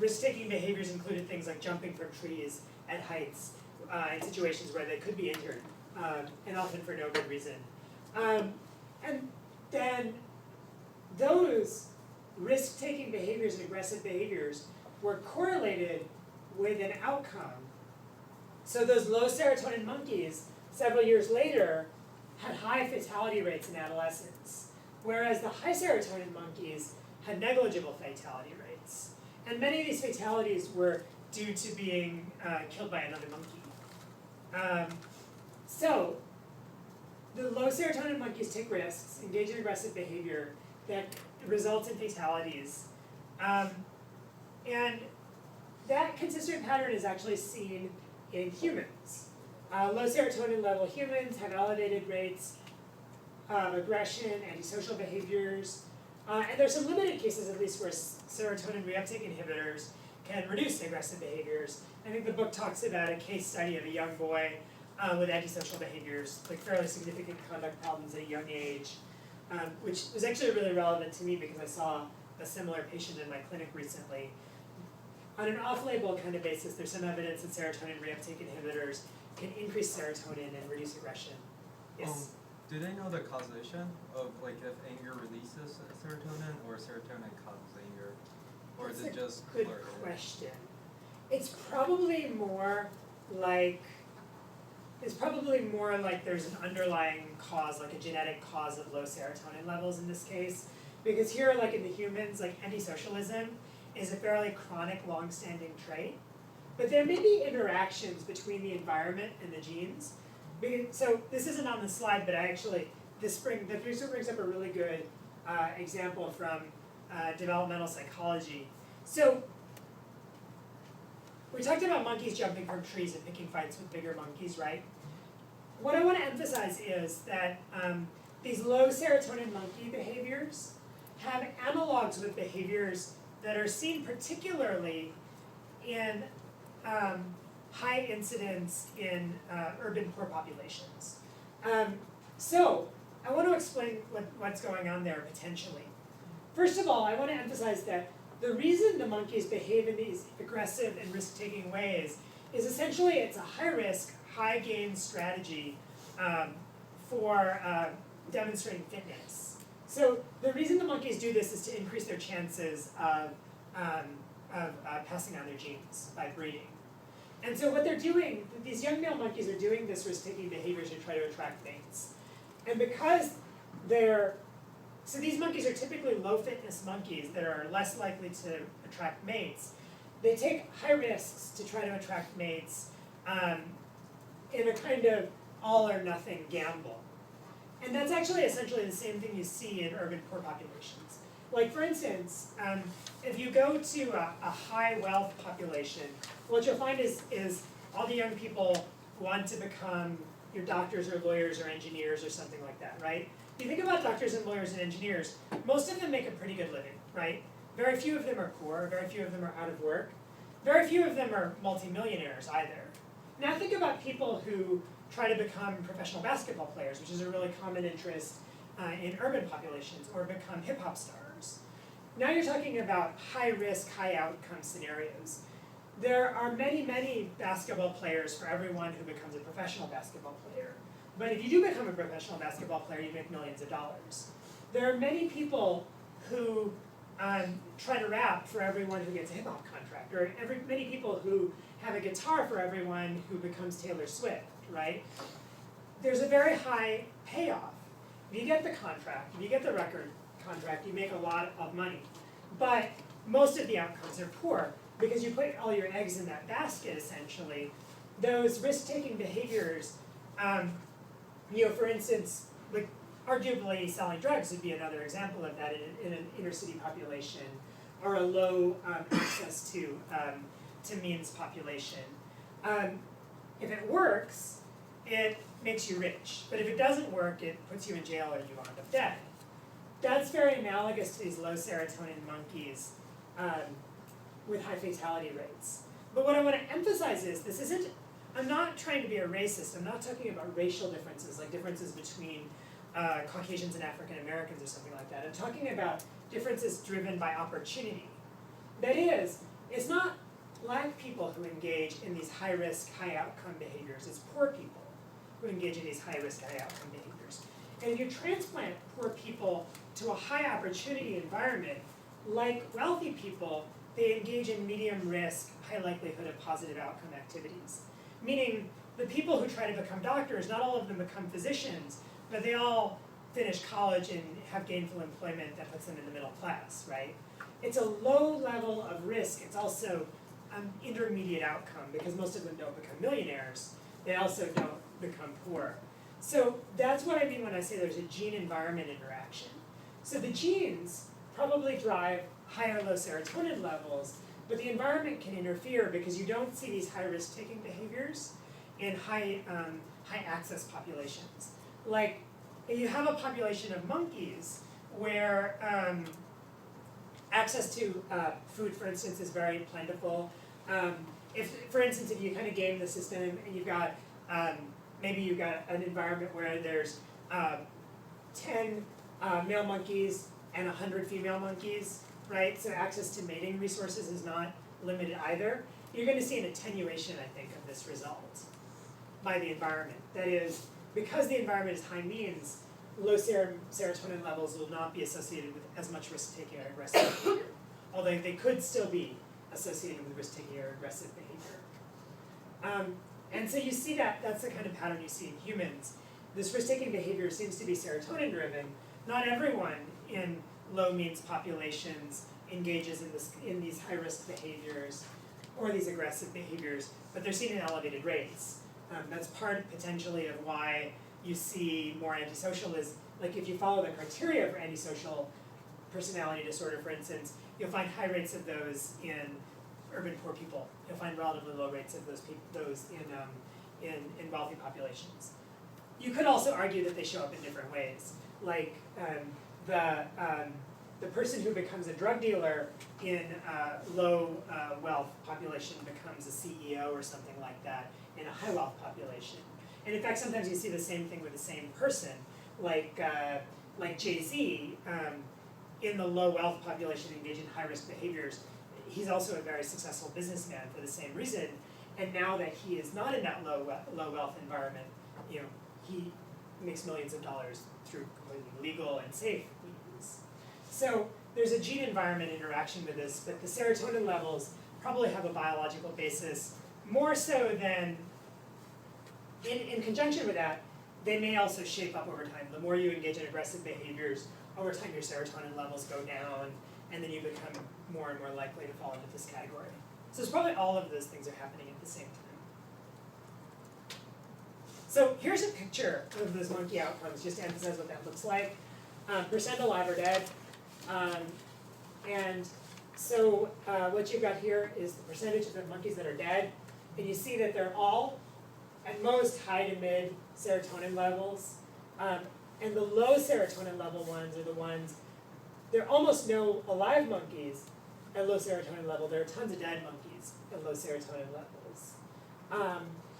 Risk-taking behaviors included things like jumping from trees at heights in situations where they could be injured, and often for no good reason. And then those risk-taking behaviors and aggressive behaviors were correlated with an outcome. So those low serotonin monkeys, several years later, had high fatality rates in adolescence, whereas the high serotonin monkeys had negligible fatality rates. And many of these fatalities were due to being killed by another monkey. So the low serotonin monkeys take risks, engage in aggressive behavior that results in fatalities. And that consistent pattern is actually seen in humans. Low serotonin level humans have elevated rates of aggression, antisocial behaviors, and there's some limited cases at least where serotonin reuptake inhibitors can reduce aggressive behaviors. I think the book talks about a case study of a young boy with antisocial behaviors, like fairly significant conduct problems at a young age, which was actually really relevant to me because I saw a similar patient in my clinic recently. On an off-label kind of basis, there's some evidence that serotonin reuptake inhibitors can increase serotonin and reduce aggression. Yes? Do they know the causation of, like, if anger releases serotonin or serotonin causes anger? Or is it just Good question. It's probably more like there's an underlying cause, like a genetic cause of low serotonin levels in this case. Because here, like in the humans, like antisocialism is a fairly chronic, long-standing trait. But there may be interactions between the environment and the genes. So this isn't on the slide, but this research brings up a really good example from developmental psychology. So we talked about monkeys jumping from trees and picking fights with bigger monkeys, right? What I want to emphasize is that these low serotonin monkey behaviors have analogs with behaviors that are seen particularly in high incidence in urban poor populations. So I want to explain what's going on there potentially. First of all, I want to emphasize that the reason the monkeys behave in these aggressive and risk-taking ways is essentially it's a high-risk, high-gain strategy for demonstrating fitness. So the reason the monkeys do this is to increase their chances of passing on their genes by breeding. And so what they're doing, these young male monkeys are doing this risk-taking behavior to try to attract mates. And because so these monkeys are typically low-fitness monkeys that are less likely to attract mates. They take high risks to try to attract mates in a kind of all-or-nothing gamble. And that's actually essentially the same thing you see in urban poor populations. Like for instance, if you go to a high wealth population, what you'll find is all the young people want to become your doctors or lawyers or engineers or something like that, right? If you think about doctors and lawyers and engineers, most of them make a pretty good living, right? Very few of them are poor, very few of them are out of work. Very few of them are multimillionaires either. Now think about people who try to become professional basketball players, which is a really common interest in urban populations, or become hip hop stars. Now you're talking about high risk, high outcome scenarios. There are many, many basketball players for everyone who becomes a professional basketball player. But if you do become a professional basketball player, you make millions of dollars. There are many people who try to rap for everyone who gets a hip hop contract, or many people who have a guitar for everyone who becomes Taylor Swift, right? There's a very high payoff. If you get the contract, if you get the record contract, you make a lot of money. But most of the outcomes are poor because you put all your eggs in that basket, essentially. Those risk-taking behaviors, for instance, like arguably selling drugs would be another example of that in an inner city population, or a low access to means population. If it works, it makes you rich. But if it doesn't work, it puts you in jail or you end up dead. That's very analogous to these low serotonin monkeys with high fatality rates. But what I want to emphasize is I'm not trying to be a racist. I'm not talking about racial differences, like differences between Caucasians and African Americans or something like that. I'm talking about differences driven by opportunity. That is, it's not Black people who engage in these high-risk, high-outcome behaviors. It's poor people who engage in these high-risk, high-outcome behaviors. And if you transplant poor people to a high-opportunity environment, like wealthy people, they engage in medium-risk, high likelihood of positive outcome activities. Meaning, the people who try to become doctors, not all of them become physicians, but they all finish college and have gainful employment that puts them in the middle class, right? It's a low level of risk. It's also an intermediate outcome because most of them don't become millionaires. They also don't become poor. So that's what I mean when I say there's a gene-environment interaction. So the genes probably drive high or low serotonin levels, but the environment can interfere because you don't see these high-risk taking behaviors in high-access populations. Like, if you have a population of monkeys where access to food, for instance, is very plentiful. For instance, if you kind of game the system and you've got, maybe you've got an environment where there's 10 male monkeys and 100 female monkeys, right? So access to mating resources is not limited either. You're going to see an attenuation, I think, of this result by the environment. That is, because the environment is high means, low serotonin levels will not be associated with as much risk-taking or aggressive behavior, although they could still be associated with risk-taking or aggressive behavior. And so you see that's the kind of pattern you see in humans. This risk-taking behavior seems to be serotonin-driven. Not everyone in low means populations engages in these high-risk behaviors or these aggressive behaviors, but they're seen in elevated rates. That's part potentially of why you see more antisocialism. Like if you follow the criteria for antisocial personality disorder, for instance, you'll find high rates of those in urban poor people. You'll find relatively low rates of those in wealthy populations. You could also argue that they show up in different ways. Like the person who becomes a drug dealer in a low wealth population becomes a CEO or something like that in a high wealth population. And in fact, sometimes you see the same thing with the same person, like Jay-Z, in the low wealth population engaged in high risk behaviors. He's also a very successful businessman for the same reason. And now that he is not in that low wealth environment, he makes millions of dollars through completely legal and safe means. So there's a gene environment interaction with this, but the serotonin levels probably have a biological basis, more so than in conjunction with that, they may also shape up over time. The more you engage in aggressive behaviors, over time your serotonin levels go down, and then you become more and more likely to fall into this category. So it's probably all of those things are happening at the same time. So here's a picture of those monkey outcomes, just to emphasize what that looks like. Percent alive or dead. And so what you've got here is the percentage of the monkeys that are dead. And you see that they're all, at most, high to mid serotonin levels. And the low serotonin level ones are the ones, there are almost no alive monkeys at low serotonin level. There are tons of dead monkeys at low serotonin levels.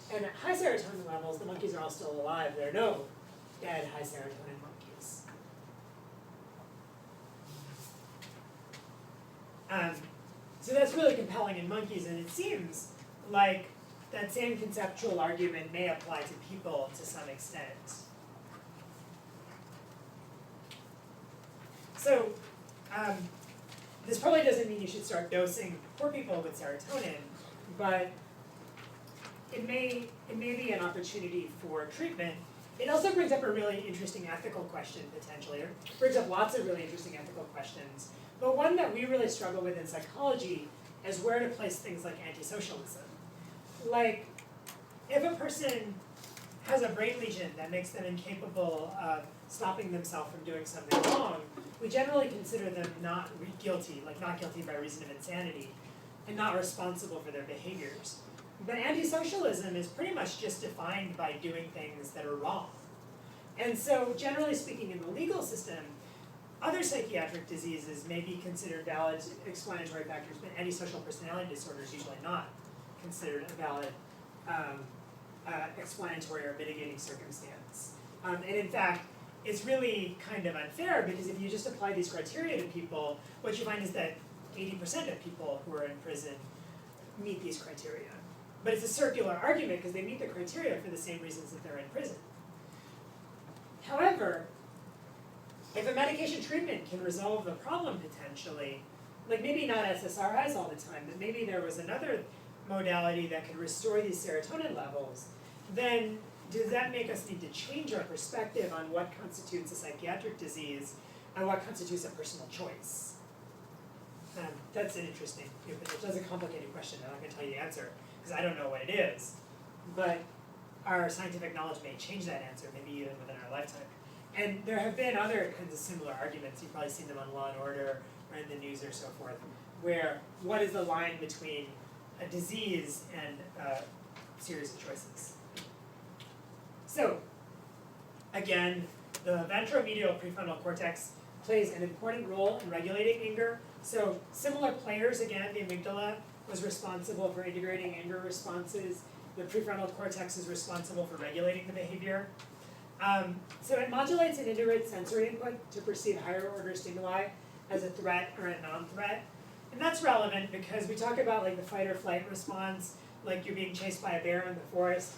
And at high serotonin levels, the monkeys are all still alive. There are no dead high serotonin monkeys. So that's really compelling in monkeys, and it seems like that same conceptual argument may apply to people to some extent. So this probably doesn't mean you should start dosing poor people with serotonin, but it may be an opportunity for treatment. It also brings up a really interesting ethical question, potentially. It brings up lots of really interesting ethical questions. But one that we really struggle with in psychology is where to place things like antisocialism. Like, if a person has a brain lesion that makes them incapable of stopping themselves from doing something wrong, we generally consider them not guilty, like not guilty by reason of insanity, and not responsible for their behaviors. But antisocialism is pretty much just defined by doing things that are wrong. And so, generally speaking, in the legal system, other psychiatric diseases may be considered valid explanatory factors, but antisocial personality disorder is usually not considered a valid explanatory or mitigating circumstance. And in fact, it's really kind of unfair, because if you just apply these criteria to people, what you find is that 80% of people who are in prison meet these criteria. But it's a circular argument, because they meet the criteria for the same reasons that they're in prison. However, if a medication treatment can resolve the problem potentially, like maybe not SSRIs all the time, but maybe there was another modality that could restore these serotonin levels, then does that make us need to change our perspective on what constitutes a psychiatric disease and what constitutes a personal choice? That's an interesting, that's a complicated question. I'm not going to tell you the answer, because I don't know what it is. But our scientific knowledge may change that answer, maybe even within our lifetime. And there have been other kinds of similar arguments. You've probably seen them on Law and Order or in the news or so forth, where what is the line between a disease and a series of choices? So, again, the ventromedial prefrontal cortex plays an important role in regulating anger. So, similar players, again, the amygdala was responsible for integrating anger responses. The prefrontal cortex is responsible for regulating the behavior. So it modulates and integrates sensory input to perceive higher order stimuli as a threat or a non-threat. And that's relevant because we talk about like the fight or flight response, like you're being chased by a bear in the forest.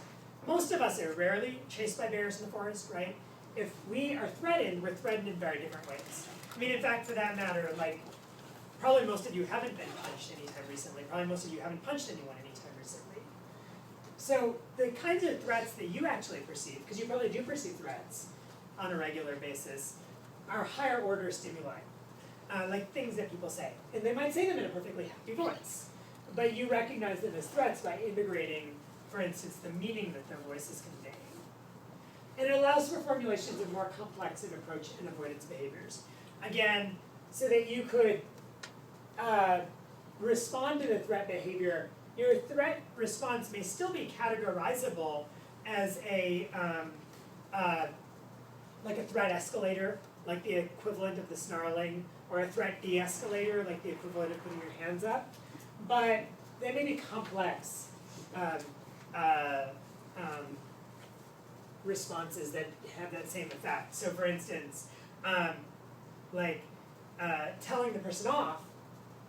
Most of us are rarely chased by bears in the forest, right? If we are threatened, we're threatened in very different ways. I mean, in fact, for that matter, like, probably most of you haven't been punched anytime recently. Probably most of you haven't punched anyone anytime recently. So the kinds of threats that you actually perceive, because you probably do perceive threats on a regular basis, are higher order stimuli, like things that people say. And they might say them in a perfectly happy voice, but you recognize them as threats by integrating, for instance, the meaning that their voice is conveying. And it allows for formulations of more complex and approach and avoidance behaviors. Again, so that you could respond to the threat behavior. Your threat response may still be categorizable as a like a threat escalator, like the equivalent of the snarling, or a threat de-escalator, like the equivalent of putting your hands up. But they may be complex responses that have that same effect. So for instance, telling the person off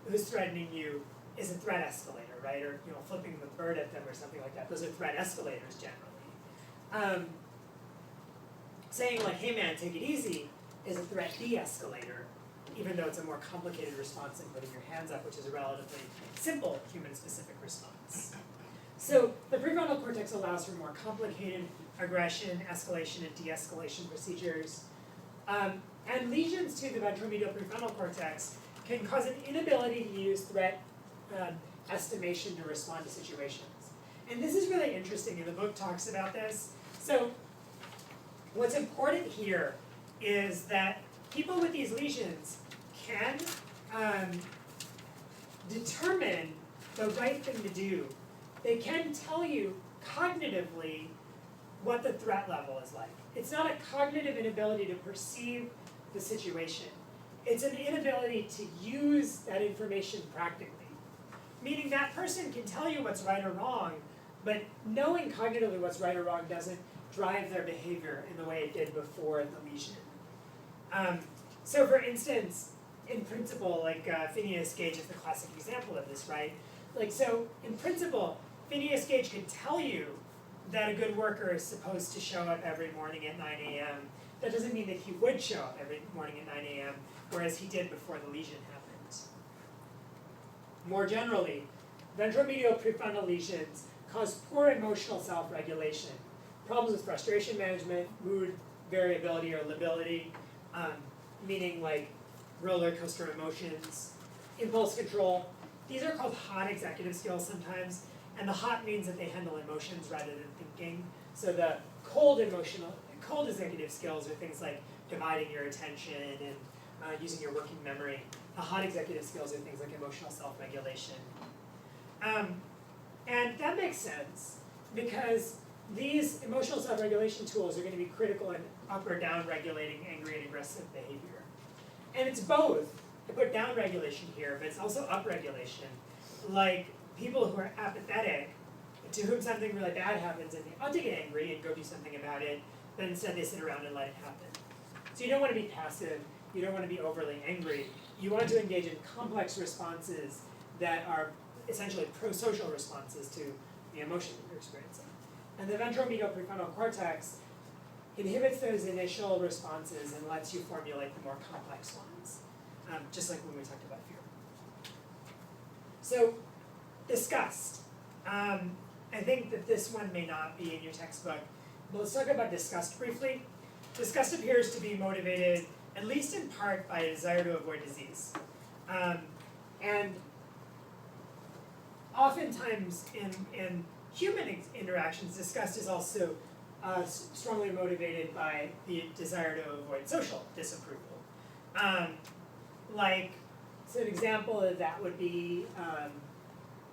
who's threatening you is a threat escalator, right? Or flipping the bird at them or something like that. Those are threat escalators generally. Saying like, hey man, take it easy, is a threat de-escalator, even though it's a more complicated response than putting your hands up, which is a relatively simple human-specific response. So the prefrontal cortex allows for more complicated aggression, escalation, and de-escalation procedures. And lesions to the ventromedial prefrontal cortex can cause an inability to use threat estimation to respond to situations. And this is really interesting, and the book talks about this. So what's important here is that people with these lesions can determine the right thing to do. They can tell you cognitively what the threat level is like. It's not a cognitive inability to perceive the situation. It's an inability to use that information practically. Meaning that person can tell you what's right or wrong, but knowing cognitively what's right or wrong doesn't drive their behavior in the way it did before the lesion. So for instance, in principle, like Phineas Gage is the classic example of this, right? Like, so in principle, Phineas Gage could tell you that a good worker is supposed to show up every morning at 9 a.m. That doesn't mean that he would show up every morning at 9 a.m., whereas he did before the lesion happened. More generally, ventromedial prefrontal lesions cause poor emotional self-regulation, problems with frustration management, mood variability or lability, meaning like roller coaster emotions, impulse control. These are called hot executive skills sometimes, and the hot means that they handle emotions rather than thinking. So the cold executive skills are things like dividing your attention and using your working memory. The hot executive skills are things like emotional self-regulation. And that makes sense because these emotional self-regulation tools are going to be critical in up or down regulating angry and aggressive behavior. And it's both. I put down regulation here, but it's also up regulation. Like people who are apathetic, to whom something really bad happens and they ought to get angry and go do something about it, but instead they sit around and let it happen. So you don't want to be passive, you don't want to be overly angry. You want to engage in complex responses that are essentially pro-social responses to the emotion that you're experiencing. And the ventromedial prefrontal cortex inhibits those initial responses and lets you formulate the more complex ones, just like when we talked about fear. So, disgust. I think that this one may not be in your textbook, but let's talk about disgust briefly. Disgust appears to be motivated, at least in part, by a desire to avoid disease. And oftentimes in human interactions, disgust is also strongly motivated by the desire to avoid social disapproval. So an example of that would be,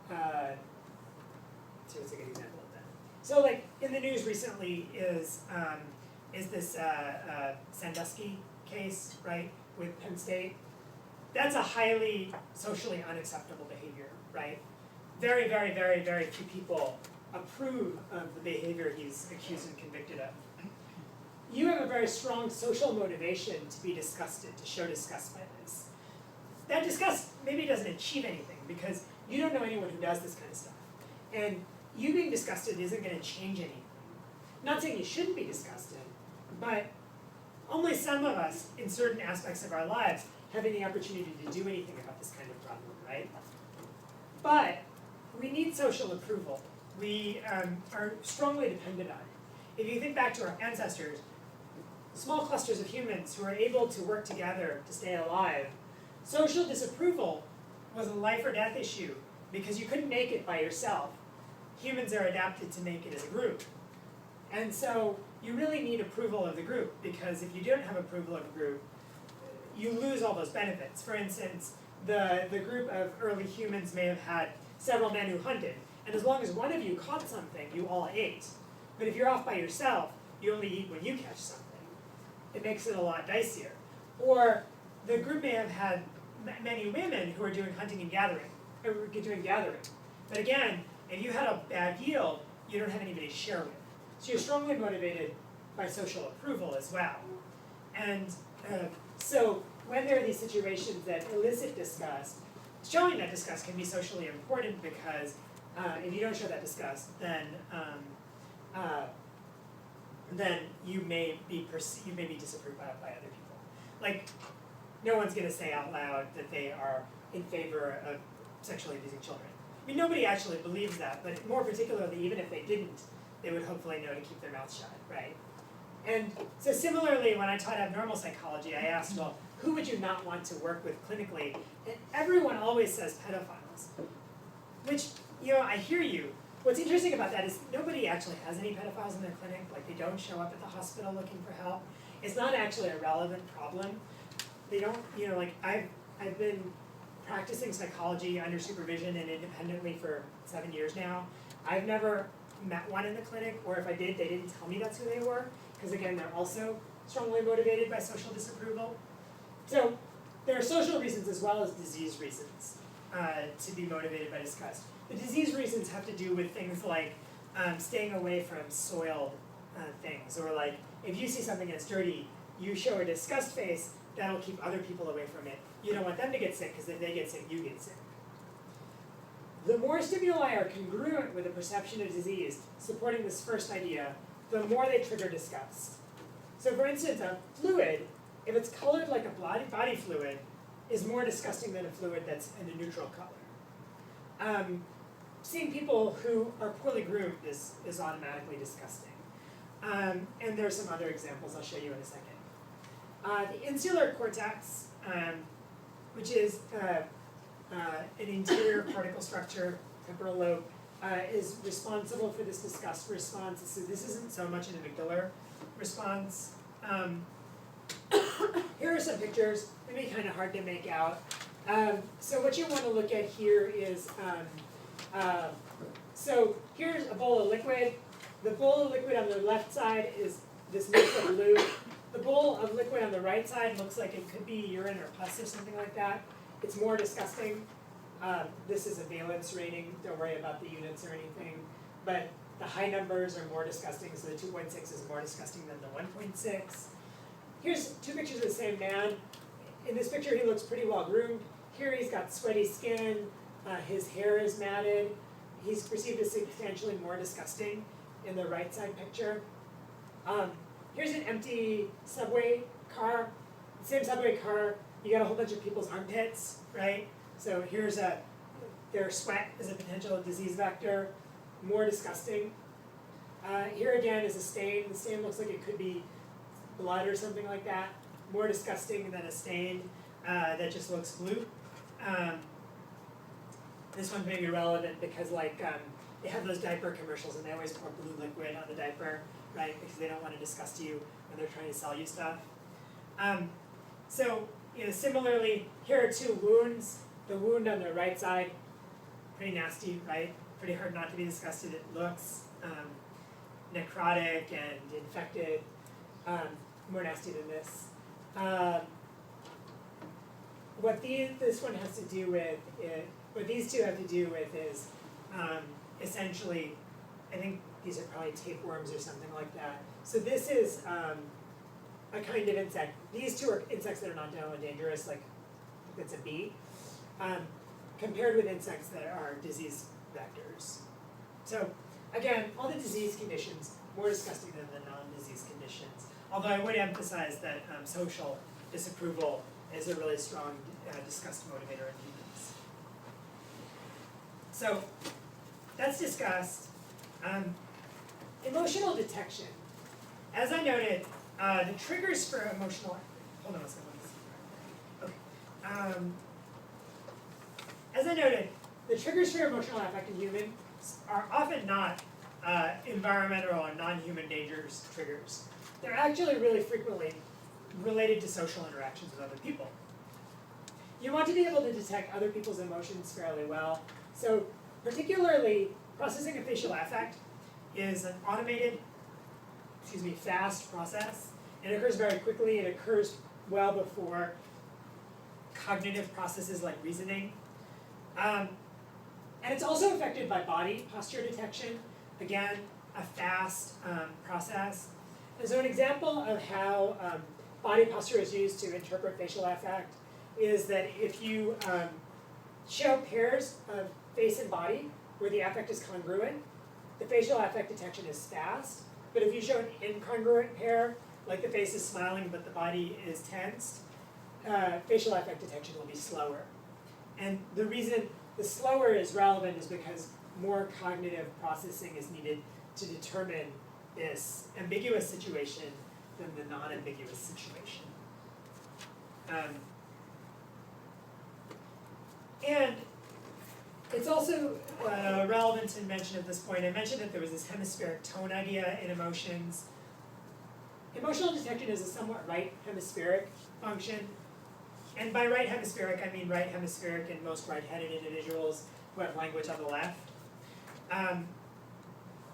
so what's a good example of that? So like in the news recently is this Sandusky case, right, with Penn State. That's a highly socially unacceptable behavior, right? Very, very, very, very few people approve of the behavior he's accused and convicted of. You have a very strong social motivation to be disgusted, to show disgust by this. That disgust maybe doesn't achieve anything because you don't know anyone who does this kind of stuff. And you being disgusted isn't going to change anything. Not saying you shouldn't be disgusted, but only some of us in certain aspects of our lives have any opportunity to do anything about this kind of problem, right? But we need social approval. We are strongly dependent on it. If you think back to our ancestors, small clusters of humans who are able to work together to stay alive, social disapproval was a life or death issue because you couldn't make it by yourself. Humans are adapted to make it as a group. And so you really need approval of the group because if you don't have approval of a group, you lose all those benefits. For instance, the group of early humans may have had several men who hunted, and as long as one of you caught something, you all ate. But if you're off by yourself, you only eat when you catch something. It makes it a lot dicier. Or the group may have had many women who are doing hunting and gathering, or doing gathering. But again, if you had a bad yield, you don't have anybody to share with. So you're strongly motivated by social approval as well. And so when there are these situations that elicit disgust, showing that disgust can be socially important because if you don't show that disgust, then you may be disapproved by other people. Like, no one's going to say out loud that they are in favor of sexually abusing children. I mean, nobody actually believes that, but more particularly, even if they didn't, they would hopefully know to keep their mouths shut, right? And so similarly, when I taught abnormal psychology, I asked, well, who would you not want to work with clinically? And everyone always says pedophiles, which, I hear you, what's interesting about that is nobody actually has any pedophiles in their clinic. Like, they don't show up at the hospital looking for help. It's not actually a relevant problem. They don't, you know, like, I've been practicing psychology under supervision and independently for 7 years now. I've never met one in the clinic, or if I did, they didn't tell me that's who they were, because again, they're also strongly motivated by social disapproval. So there are social reasons as well as disease reasons to be motivated by disgust. The disease reasons have to do with things like staying away from soiled things, or like if you see something that's dirty, you show a disgust face, that'll keep other people away from it. You don't want them to get sick, because if they get sick, you get sick. The more stimuli are congruent with the perception of disease, supporting this first idea, the more they trigger disgust. So for instance, a fluid, if it's colored like a body fluid, is more disgusting than a fluid that's in a neutral color. Seeing people who are poorly groomed is automatically disgusting. And there are some other examples I'll show you in a second. The Insular Cortex, which is an interior cortical structure, temporal lobe, is responsible for this disgust response. So this isn't so much an amygdala response. Here are some pictures, maybe kind of hard to make out. So what you want to look at here is, so here's a bowl of liquid. The bowl of liquid on the left side is this mix of blue. The bowl of liquid on the right side looks like it could be urine or pus or something like that. It's more disgusting. This is a valence rating. Don't worry about the units or anything. But the high numbers are more disgusting, so the 2.6 is more disgusting than the 1.6. Here's two pictures of the same man. In this picture, he looks pretty well groomed. Here he's got sweaty skin. His hair is matted. He's perceived as substantially more disgusting in the right side picture. Here's an empty subway car. Same subway car. You got a whole bunch of people's armpits, right? So here's their sweat is a potential disease vector, more disgusting. Here again is a stain. The stain looks like it could be blood or something like that. More disgusting than a stain that just looks blue. This one may be relevant because like they have those diaper commercials and they always pour blue liquid on the diaper, right? Because they don't want to disgust you when they're trying to sell you stuff. So similarly, here are two wounds. The wound on the right side, pretty nasty, right? Pretty hard not to be disgusted. It looks necrotic and infected. More nasty than this. What this one has to do with, what these two have to do with is essentially, I think these are probably tapeworms or something like that. So this is a kind of insect. These two are insects that are not known dangerous, like it's a bee, compared with insects that are disease vectors. So again, all the disease conditions more disgusting than the non-disease conditions. Although I would emphasize that social disapproval is a really strong disgust motivator in humans. So that's disgust. Emotional detection. As I noted, the triggers for emotional, hold on a second. Okay. As I noted, the triggers for emotional affect in humans are often not environmental or non-human dangers triggers. They're actually really frequently related to social interactions with other people. You want to be able to detect other people's emotions fairly well. So particularly, processing of facial affect is an automated, fast process. It occurs very quickly. It occurs well before cognitive processes like reasoning. And it's also affected by body posture detection. Again, a fast process. And so an example of how body posture is used to interpret facial affect is that if you show pairs of face and body where the affect is congruent, the facial affect detection is fast. But if you show an incongruent pair, like the face is smiling but the body is tensed, facial affect detection will be slower. And the reason the slower is relevant is because more cognitive processing is needed to determine this ambiguous situation than the non-ambiguous situation. And It's also relevant to mention at this point, I mentioned that there was this hemispheric tone idea in emotions. Emotional detection is a somewhat right hemispheric function. And by right hemispheric, I mean right hemispheric in most right-handed individuals who have language on the left.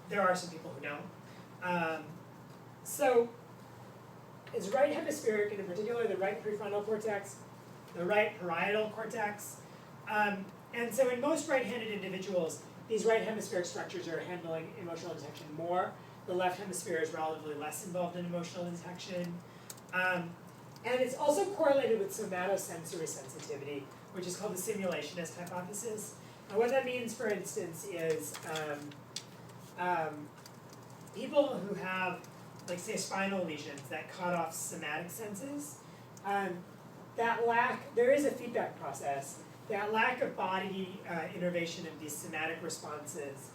There are some people who don't. So it's right hemispheric, and in particular the right prefrontal cortex, the right parietal cortex. And so in most right-handed individuals, these right hemispheric structures are handling emotional detection more. The left hemisphere is relatively less involved in emotional detection. And it's also correlated with somatosensory sensitivity, which is called the simulationist hypothesis. And what that means, for instance, is people who have, like, say, spinal lesions that cut off somatic senses, there is a feedback process. That lack of body innervation of these somatic responses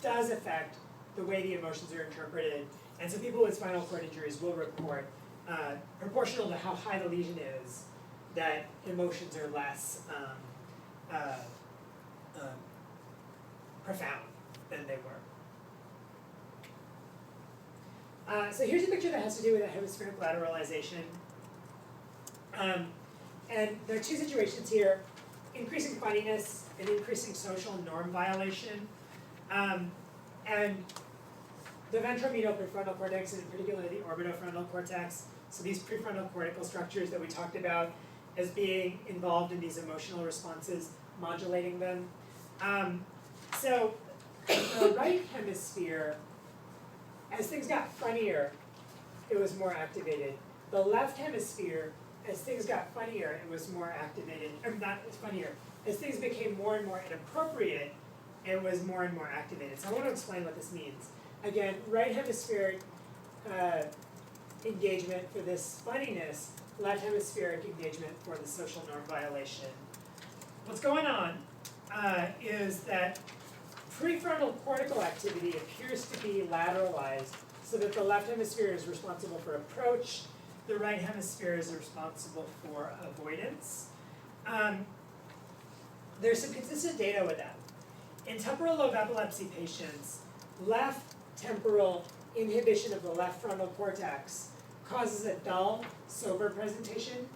does affect the way the emotions are interpreted. And so people with spinal cord injuries will report, proportional to how high the lesion is, that emotions are less profound than they were. So here's a picture that has to do with a hemispheric lateralization. And there are two situations here: increasing funniness and increasing social norm violation. And the ventromedial prefrontal cortex, and in particular the orbitofrontal cortex, so these prefrontal cortical structures that we talked about as being involved in these emotional responses, modulating them. So the right hemisphere, as things got funnier, it was more activated. The left hemisphere, as things got funnier, it was more activated, or not as funnier, as things became more and more inappropriate, it was more and more activated. So I want to explain what this means. Again, right hemispheric engagement for this funniness, left hemispheric engagement for the social norm violation. What's going on is that prefrontal cortical activity appears to be lateralized so that the left hemisphere is responsible for approach, the right hemisphere is responsible for avoidance. There's some consistent data with that. In temporal lobe epilepsy patients, left temporal inhibition of the left frontal cortex causes a dull, sober presentation.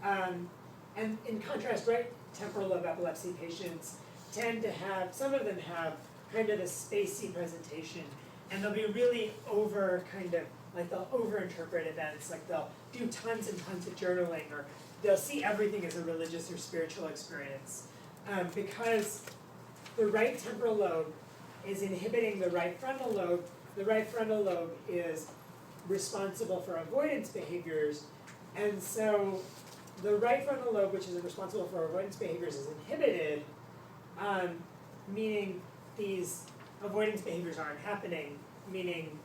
And in contrast, right temporal lobe epilepsy patients tend to have, some of them have kind of a spacey presentation, and they'll be really they'll over-interpret events, like they'll do tons and tons of journaling, or they'll see everything as a religious or spiritual experience. Because the right temporal lobe is inhibiting the right frontal lobe. The right frontal lobe is responsible for avoidance behaviors, and so the right frontal lobe, which is responsible for avoidance behaviors, is inhibited, meaning these avoidance behaviors aren't happening, meaning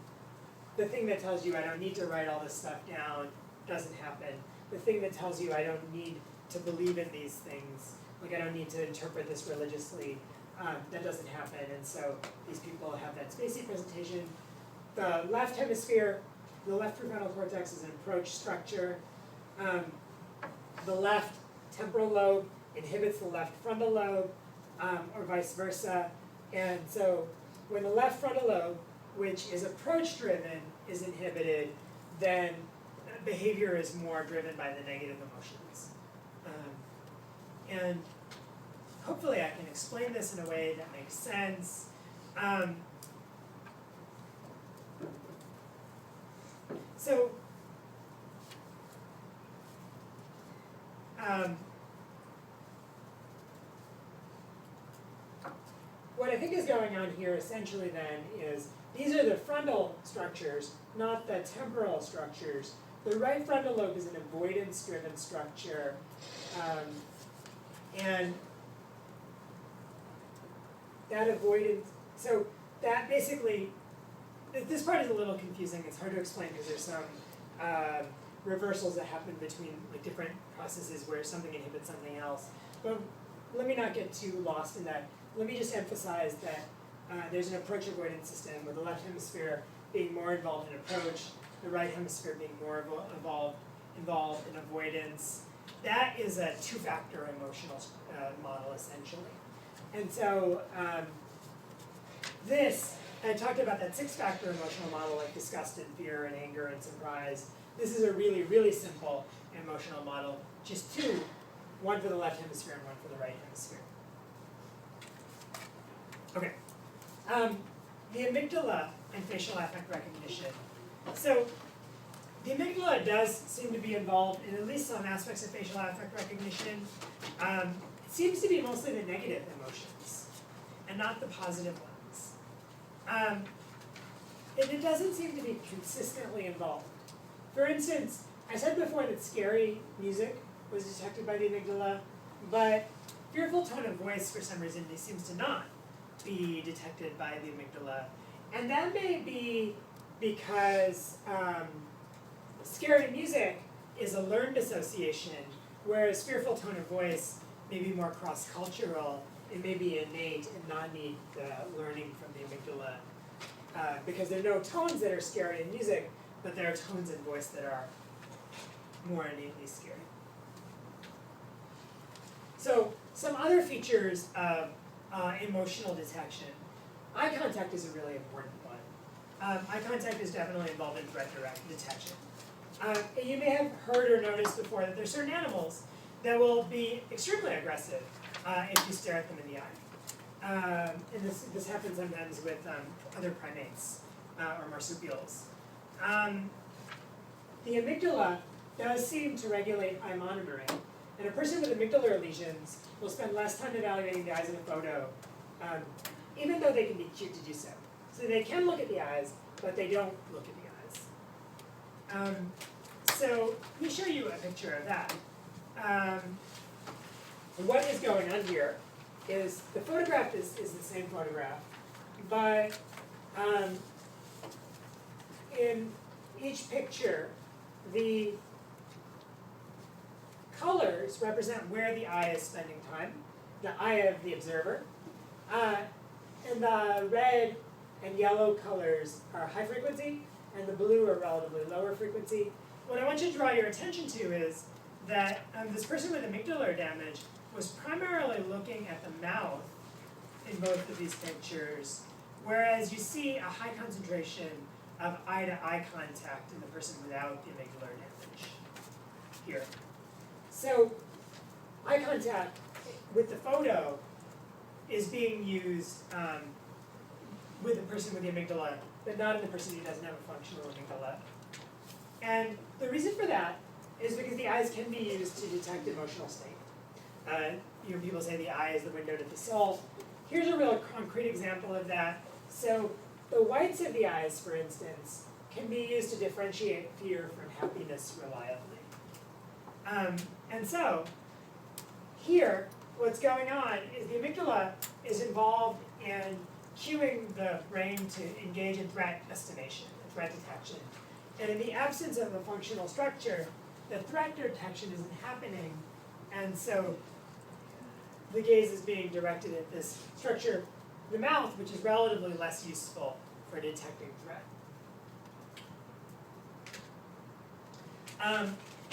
the thing that tells you I don't need to write all this stuff down doesn't happen. The thing that tells you I don't need to believe in these things, like I don't need to interpret this religiously, that doesn't happen. And so these people have that spacey presentation. The left hemisphere, the left prefrontal cortex is an approach structure. The left temporal lobe inhibits the left frontal lobe, or vice versa. And so when the left frontal lobe, which is approach-driven, is inhibited, then behavior is more driven by the negative emotions. And hopefully I can explain this in a way that makes sense. What I think is going on here essentially then is these are the frontal structures, not the temporal structures. The right frontal lobe is an avoidance-driven structure, and that avoidance, so that basically, this part is a little confusing, it's hard to explain because there's some reversals that happen between like different processes where something inhibits something else. But let me not get too lost in that. Let me just emphasize that there's an approach avoidance system with the left hemisphere being more involved in approach, the right hemisphere being more involved in avoidance. that is a two-factor emotional model, essentially. And so I talked about that six-factor emotional model, like disgust and fear and anger and surprise. This is a really, really simple emotional model, just two, one for the left hemisphere and one for the right hemisphere. Okay. The amygdala and facial affect recognition. So the amygdala does seem to be involved in at least some aspects of facial affect recognition. It seems to be mostly the negative emotions and not the positive ones. And it doesn't seem to be consistently involved. For instance, I said before that scary music was detected by the amygdala, but fearful tone of voice, for some reason, seems to not be detected by the amygdala. And that may be because scary music is a learned association, whereas fearful tone of voice may be more cross-cultural. It may be innate and not need learning from the amygdala. Because there are no tones that are scary in music, but there are tones in voice that are more innately scary. So some other features of emotional detection. Eye contact is a really important one. Eye contact is definitely involved in threat detection. You may have heard or noticed before that there are certain animals that will be extremely aggressive if you stare at them in the eye. And this happens sometimes with other primates or marsupials. The amygdala does seem to regulate eye monitoring. And a person with amygdala lesions will spend less time evaluating the eyes in a photo, even though they can be cute to do so. So they can look at the eyes, but they don't look at the eyes. So let me show you a picture of that. What is going on here is the photograph is the same photograph, but in each picture, the colors represent where the eye is spending time, the eye of the observer. And the red and yellow colors are high frequency, and the blue are relatively lower frequency. What I want you to draw your attention to is that this person with amygdala damage was primarily looking at the mouth in both of these pictures, whereas you see a high concentration of eye-to-eye contact in the person without the amygdala damage here. So eye contact with the photo is being used with the person with the amygdala, but not in the person who doesn't have a functional amygdala. And the reason for that is because the eyes can be used to detect emotional state. People say the eye is the window to the soul. Here's a real concrete example of that. So the whites of the eyes, for instance, can be used to differentiate fear from happiness reliably. And so here, what's going on is the amygdala is involved in cueing the brain to engage in threat estimation, threat detection. And in the absence of a functional structure, the threat detection isn't happening, and so the gaze is being directed at this structure, the mouth, which is relatively less useful for detecting threat.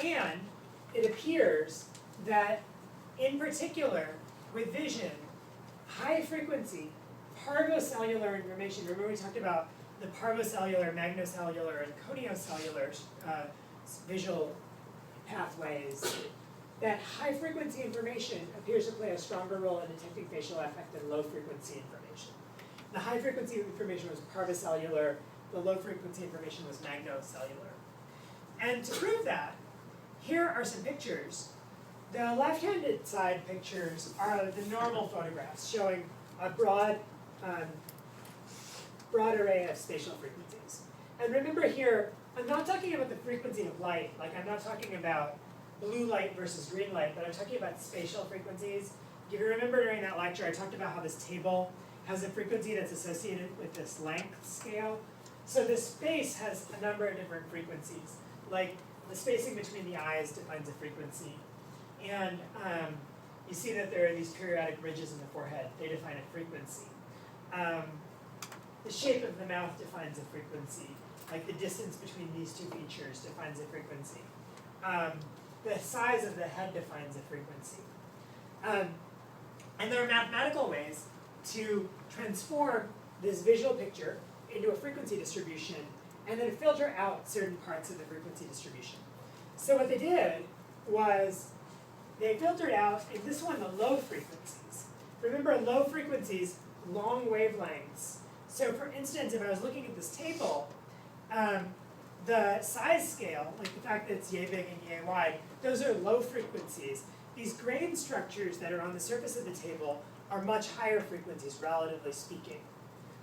And it appears that, in particular, with vision, high frequency parvocellular information, remember we talked about the parvocellular, magnocellular, and coniocellular visual pathways, that high frequency information appears to play a stronger role in detecting facial affect than low frequency information. The high frequency information was parvocellular, the low frequency information was magnocellular. And to prove that, here are some pictures. The left-handed side pictures are the normal photographs showing a broad array of spatial frequencies. And remember here, I'm not talking about the frequency of light, like I'm not talking about blue light versus green light, but I'm talking about spatial frequencies. If you remember during that lecture, I talked about how this table has a frequency that's associated with this length scale. So this space has a number of different frequencies, like the spacing between the eyes defines a frequency. And you see that there are these periodic ridges in the forehead, they define a frequency. The shape of the mouth defines a frequency, like the distance between these two features defines a frequency. the size of the head defines a frequency. And there are mathematical ways to transform this visual picture into a frequency distribution and then filter out certain parts of the frequency distribution. So what they did was they filtered out, in this one, the low frequencies. Remember, low frequencies, long wavelengths. So for instance, if I was looking at this table, the size scale, like the fact that it's yay big and yay wide, those are low frequencies. These grain structures that are on the surface of the table are much higher frequencies, relatively speaking.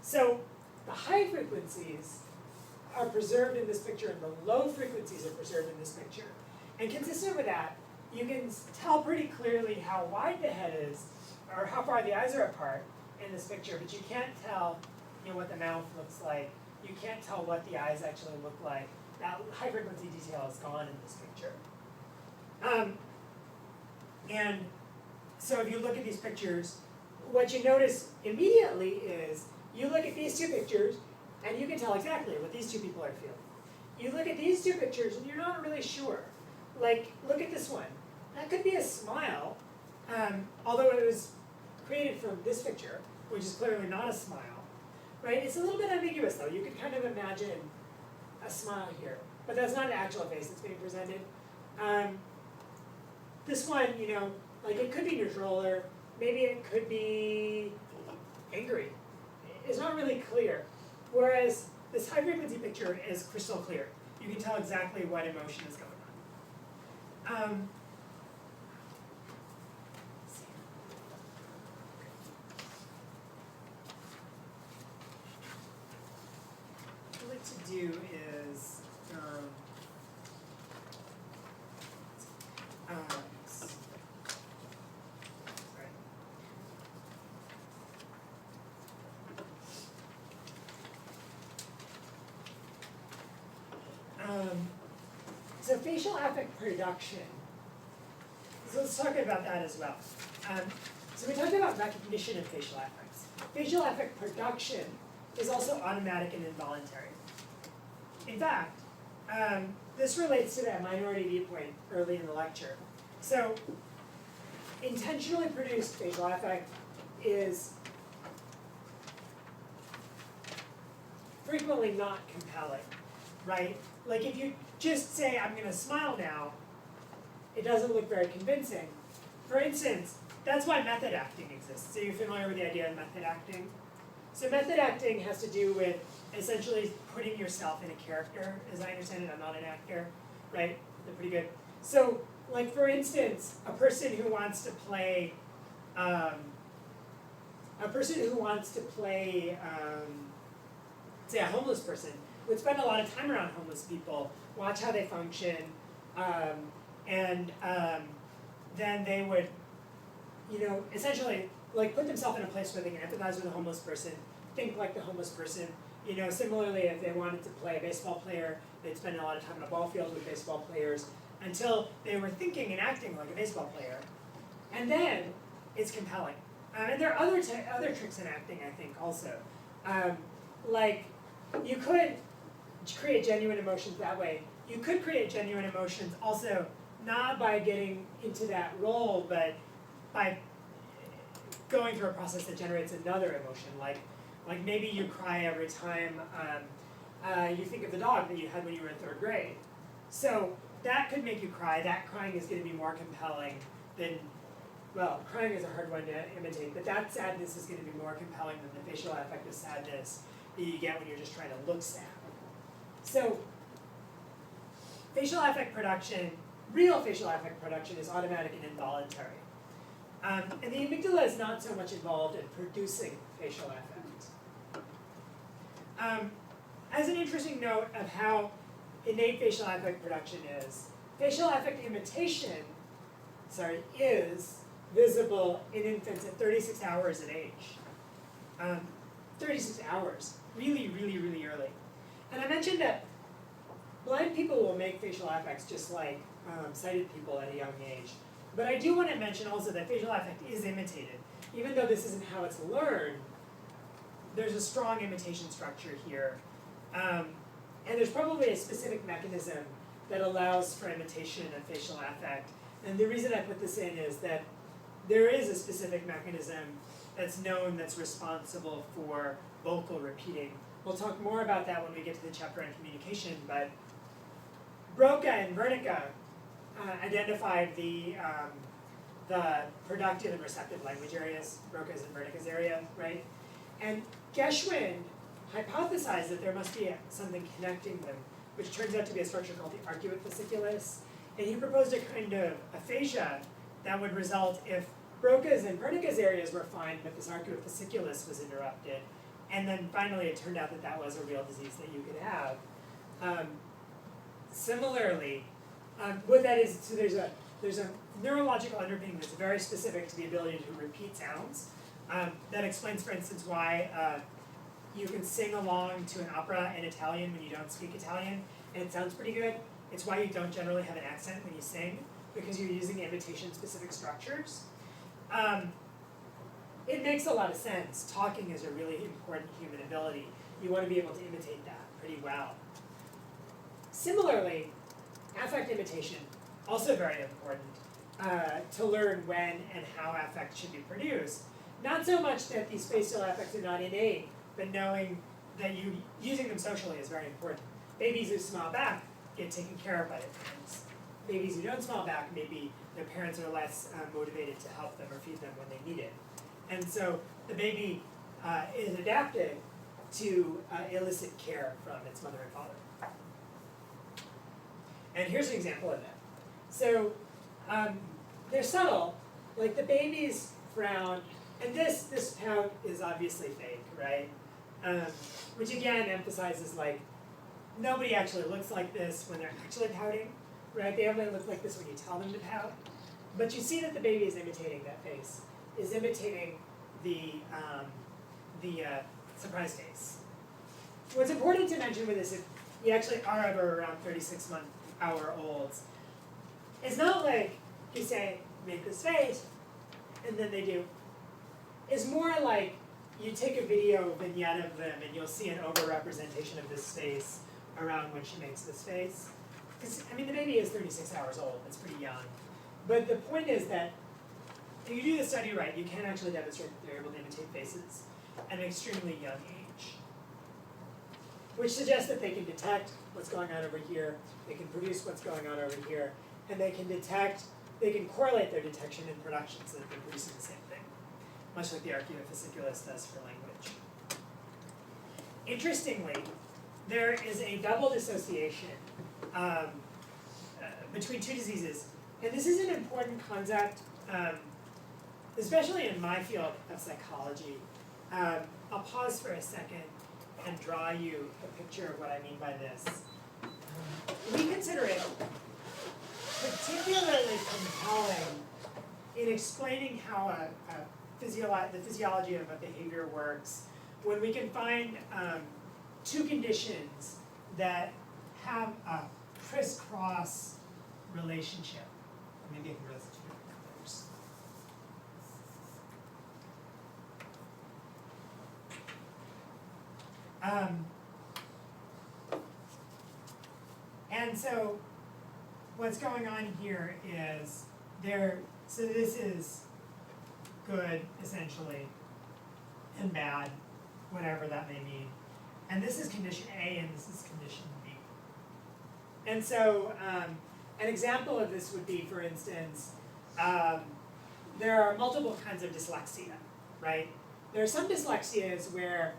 So the high frequencies are preserved in this picture and the low frequencies are preserved in this picture. And consistent with that, you can tell pretty clearly how wide the head is, or how far the eyes are apart in this picture, but you can't tell, what the mouth looks like. You can't tell what the eyes actually look like. That high frequency detail is gone in this picture. And so if you look at these pictures, what you notice immediately is you look at these two pictures and you can tell exactly what these two people are feeling. You look at these two pictures and you're not really sure. Like, look at this one. That could be a smile, although it was created from this picture, which is clearly not a smile, right? It's a little bit ambiguous though. You could kind of imagine a smile here, but that's not an actual face that's being presented. This one, like it could be neutral, or maybe it could be angry. It's not really clear. Whereas this high frequency picture is crystal clear. You can tell exactly what emotion is going on. What I'd like to do is so facial affect production. So let's talk about that as well. So we talked about recognition of facial affects. Facial affect production is also automatic and involuntary. In fact, this relates to that minority viewpoint early in the lecture. So intentionally produced facial affect is frequently not compelling, right? Like if you just say, I'm gonna smile now, it doesn't look very convincing. For instance, that's why method acting exists. So you're familiar with the idea of method acting? So method acting has to do with essentially putting yourself in a character, as I understand it. I'm not an actor, right? They're pretty good. So, like for instance, a person who wants to play, say a homeless person, would spend a lot of time around homeless people, watch how they function, and then they would, essentially like put themselves in a place where they can empathize with a homeless person, think like the homeless person. Similarly, if they wanted to play a baseball player, they'd spend a lot of time on a ball field with baseball players until they were thinking and acting like a baseball player. And then it's compelling. And there are other tricks in acting, I think, also. Like, you could create genuine emotions that way. You could create genuine emotions also not by getting into that role, but by going through a process that generates another emotion. Like maybe you cry every time you think of the dog that you had when you were in 3rd grade. So that could make you cry. That crying is going to be more compelling than, well, crying is a hard one to imitate, but that sadness is going to be more compelling than the facial affect of sadness that you get when you're just trying to look sad. So facial affect production, real facial affect production, is automatic and involuntary. And the amygdala is not so much involved in producing facial affect. As an interesting note of how innate facial affect production is, facial affect imitation, is visible in infants at 36 hours of age. 36 hours, really, really, really early. And I mentioned that blind people will make facial affects just like sighted people at a young age. But I do want to mention also that facial affect is imitated. Even though this isn't how it's learned, there's a strong imitation structure here. And there's probably a specific mechanism that allows for imitation of facial affect. And the reason I put this in is that there is a specific mechanism that's known that's responsible for vocal repeating. We'll talk more about that when we get to the chapter on communication, but Broca and Wernicke identified the productive and receptive language areas, Broca's and Wernicke's area, right? And Geschwind hypothesized that there must be something connecting them, which turns out to be a structure called the arcuate fasciculus. And he proposed a kind of aphasia that would result if Broca's and Wernicke's areas were fine, but this arcuate fasciculus was interrupted. And then finally, it turned out that that was a real disease that you could have. Similarly, what that is, so there's a neurological underpinning that's very specific to the ability to repeat sounds. That explains, for instance, why you can sing along to an opera in Italian when you don't speak Italian, and it sounds pretty good. It's why you don't generally have an accent when you sing, because you're using imitation-specific structures. It makes a lot of sense. Talking is a really important human ability. You want to be able to imitate that pretty well. Similarly, affect imitation, also very important to learn when and how affect should be produced. Not so much that these facial affects are not innate, but knowing that using them socially is very important. Babies who smile back get taken care of by their parents. Babies who don't smile back, maybe their parents are less motivated to help them or feed them when they need it. And so the baby is adapted to elicit care from its mother and father. And here's an example of that. So they're subtle, like the baby's frown, and this pout is obviously fake, right? Which again emphasizes like nobody actually looks like this when they're actually pouting, right? They only look like this when you tell them to pout. But you see that the baby is imitating that face, is imitating the surprise face. What's important to mention with this, if you actually are ever around 36-month-hour-olds, it's not like you say, make this face, and then they do. It's more like you take a video vignette of them and you'll see an over-representation of this face around when she makes this face. Because, I mean, the baby is 36 hours old, it's pretty young. But the point is that if you do the study right, you can actually demonstrate that they're able to imitate faces at an extremely young age. Which suggests that they can detect what's going on over here, they can produce what's going on over here, and they can correlate their detection and production so that they're producing the same thing. Much like the arcuate fasciculus does for language. Interestingly, there is a double dissociation between two diseases. And this is an important concept, especially in my field of psychology. I'll pause for a second and draw you a picture of what I mean by this. We consider it particularly compelling in explaining how the physiology of a behavior works when we can find two conditions that have a crisscross relationship. Maybe I can draw this in two different colors. And so what's going on here is so this is good, essentially, and bad, whatever that may mean. And this is condition A and this is condition B. And so an example of this would be, for instance, there are multiple kinds of dyslexia, right? There are some dyslexias where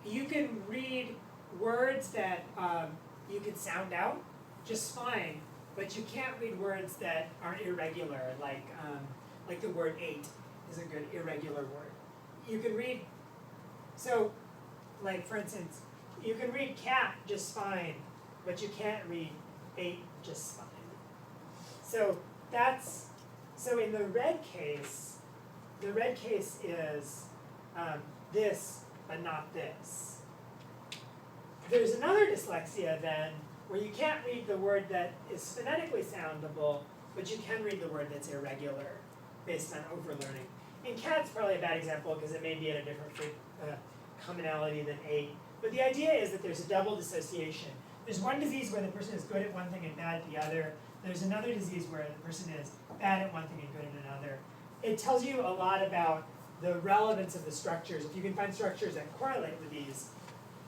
you can read words that you can sound out just fine, but you can't read words that are irregular, like the word 8 is a good irregular word. You can read, so like for instance, you can read cat just fine, but you can't read 8 just fine. So in the red case is this, but not this. There's another dyslexia then, where you can't read the word that is phonetically soundable, but you can read the word that's irregular, based on overlearning. And cat's probably a bad example, because it may be at a different commonality than 8, But the idea is that there's a double dissociation. There's one disease where the person is good at one thing and bad at the other. There's another disease where the person is bad at one thing and good at another. It tells you a lot about the relevance of the structures. If you can find structures that correlate with these.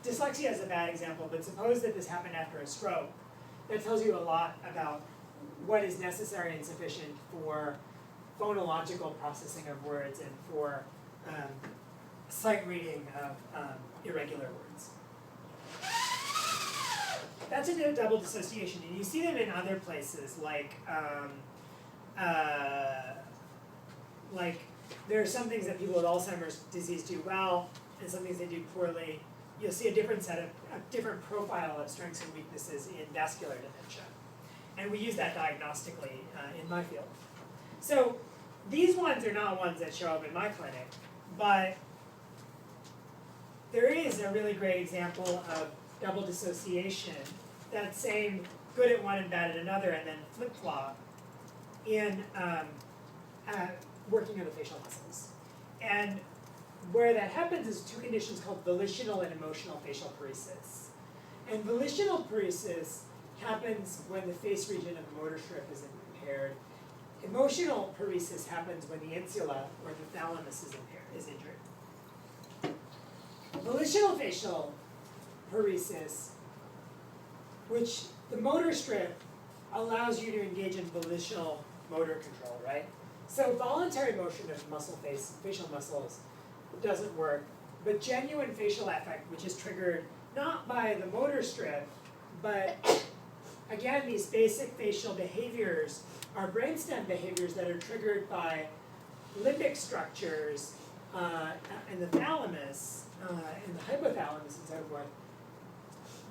Dyslexia is a bad example, but suppose that this happened after a stroke. That tells you a lot about what is necessary and sufficient for phonological processing of words and for sight reading of irregular words. That's a double dissociation, and you see them in other places, like there are some things that people with Alzheimer's disease do well, and some things they do poorly. You'll see a different different profile of strengths and weaknesses in vascular dementia, and we use that diagnostically in my field. So these ones are not ones that show up in my clinic, but there is a really great example of double dissociation, that same good at one and bad at another, and then flip-flop in working on the facial muscles. And where that happens is two conditions called volitional and emotional facial paresis. And volitional paresis happens when the face region of the motor strip is impaired. Emotional paresis happens when the insula or the thalamus is injured. Volitional facial paresis, which the motor strip allows you to engage in volitional motor control, right? So voluntary motion of facial muscles doesn't work, but genuine facial affect, which is triggered not by the motor strip, but again, these basic facial behaviors are brainstem behaviors that are triggered by limbic structures in the thalamus, in the hypothalamus and so forth.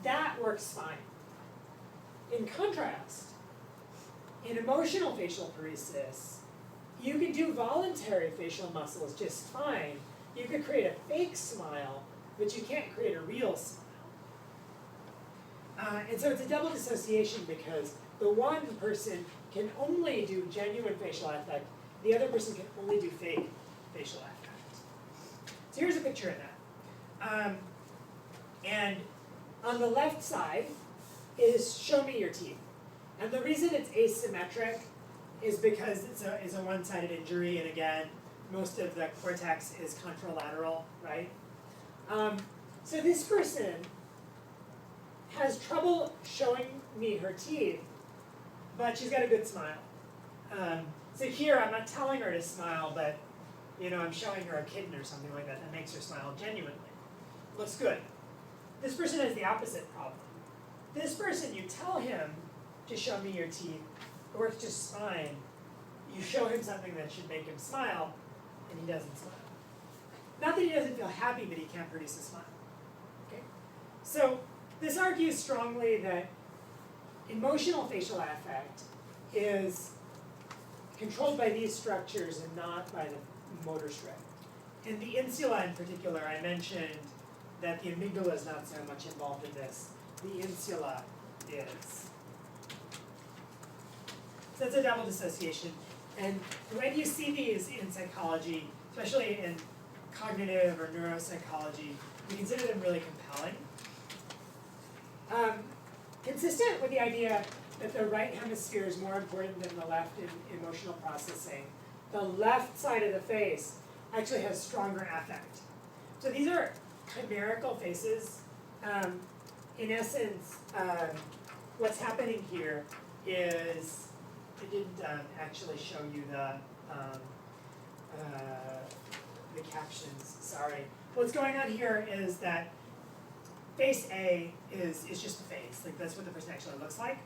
That works fine. In contrast, in emotional facial paresis, you can do voluntary facial muscles just fine. You could create a fake smile, but you can't create a real smile. And so it's a double dissociation because the one person can only do genuine facial affect, the other person can only do fake facial affect. So here's a picture of that. And on the left side is show me your teeth. And the reason it's asymmetric is because it's a one-sided injury, and again, most of the cortex is contralateral, right? So this person has trouble showing me her teeth, but she's got a good smile. So here, I'm not telling her to smile, but I'm showing her a kitten or something like that makes her smile genuinely. Looks good. This person has the opposite problem. This person, you tell him to show me your teeth, it works just fine. You show him something that should make him smile, and he doesn't smile. Not that he doesn't feel happy, but he can't produce a smile. Okay? So this argues strongly that emotional facial affect is controlled by these structures and not by the motor strip. In the insula in particular, I mentioned that the amygdala is not so much involved in this. The insula is. So that's a double dissociation. And when you see these in psychology, especially in cognitive or neuropsychology, we consider them really compelling. Consistent with the idea that the right hemisphere is more important than the left in emotional processing, the left side of the face actually has stronger affect. So these are chimerical faces. In essence, what's happening here is, I didn't actually show you the captions, sorry. What's going on here is that face A is just the face, like that's what the person actually looks like.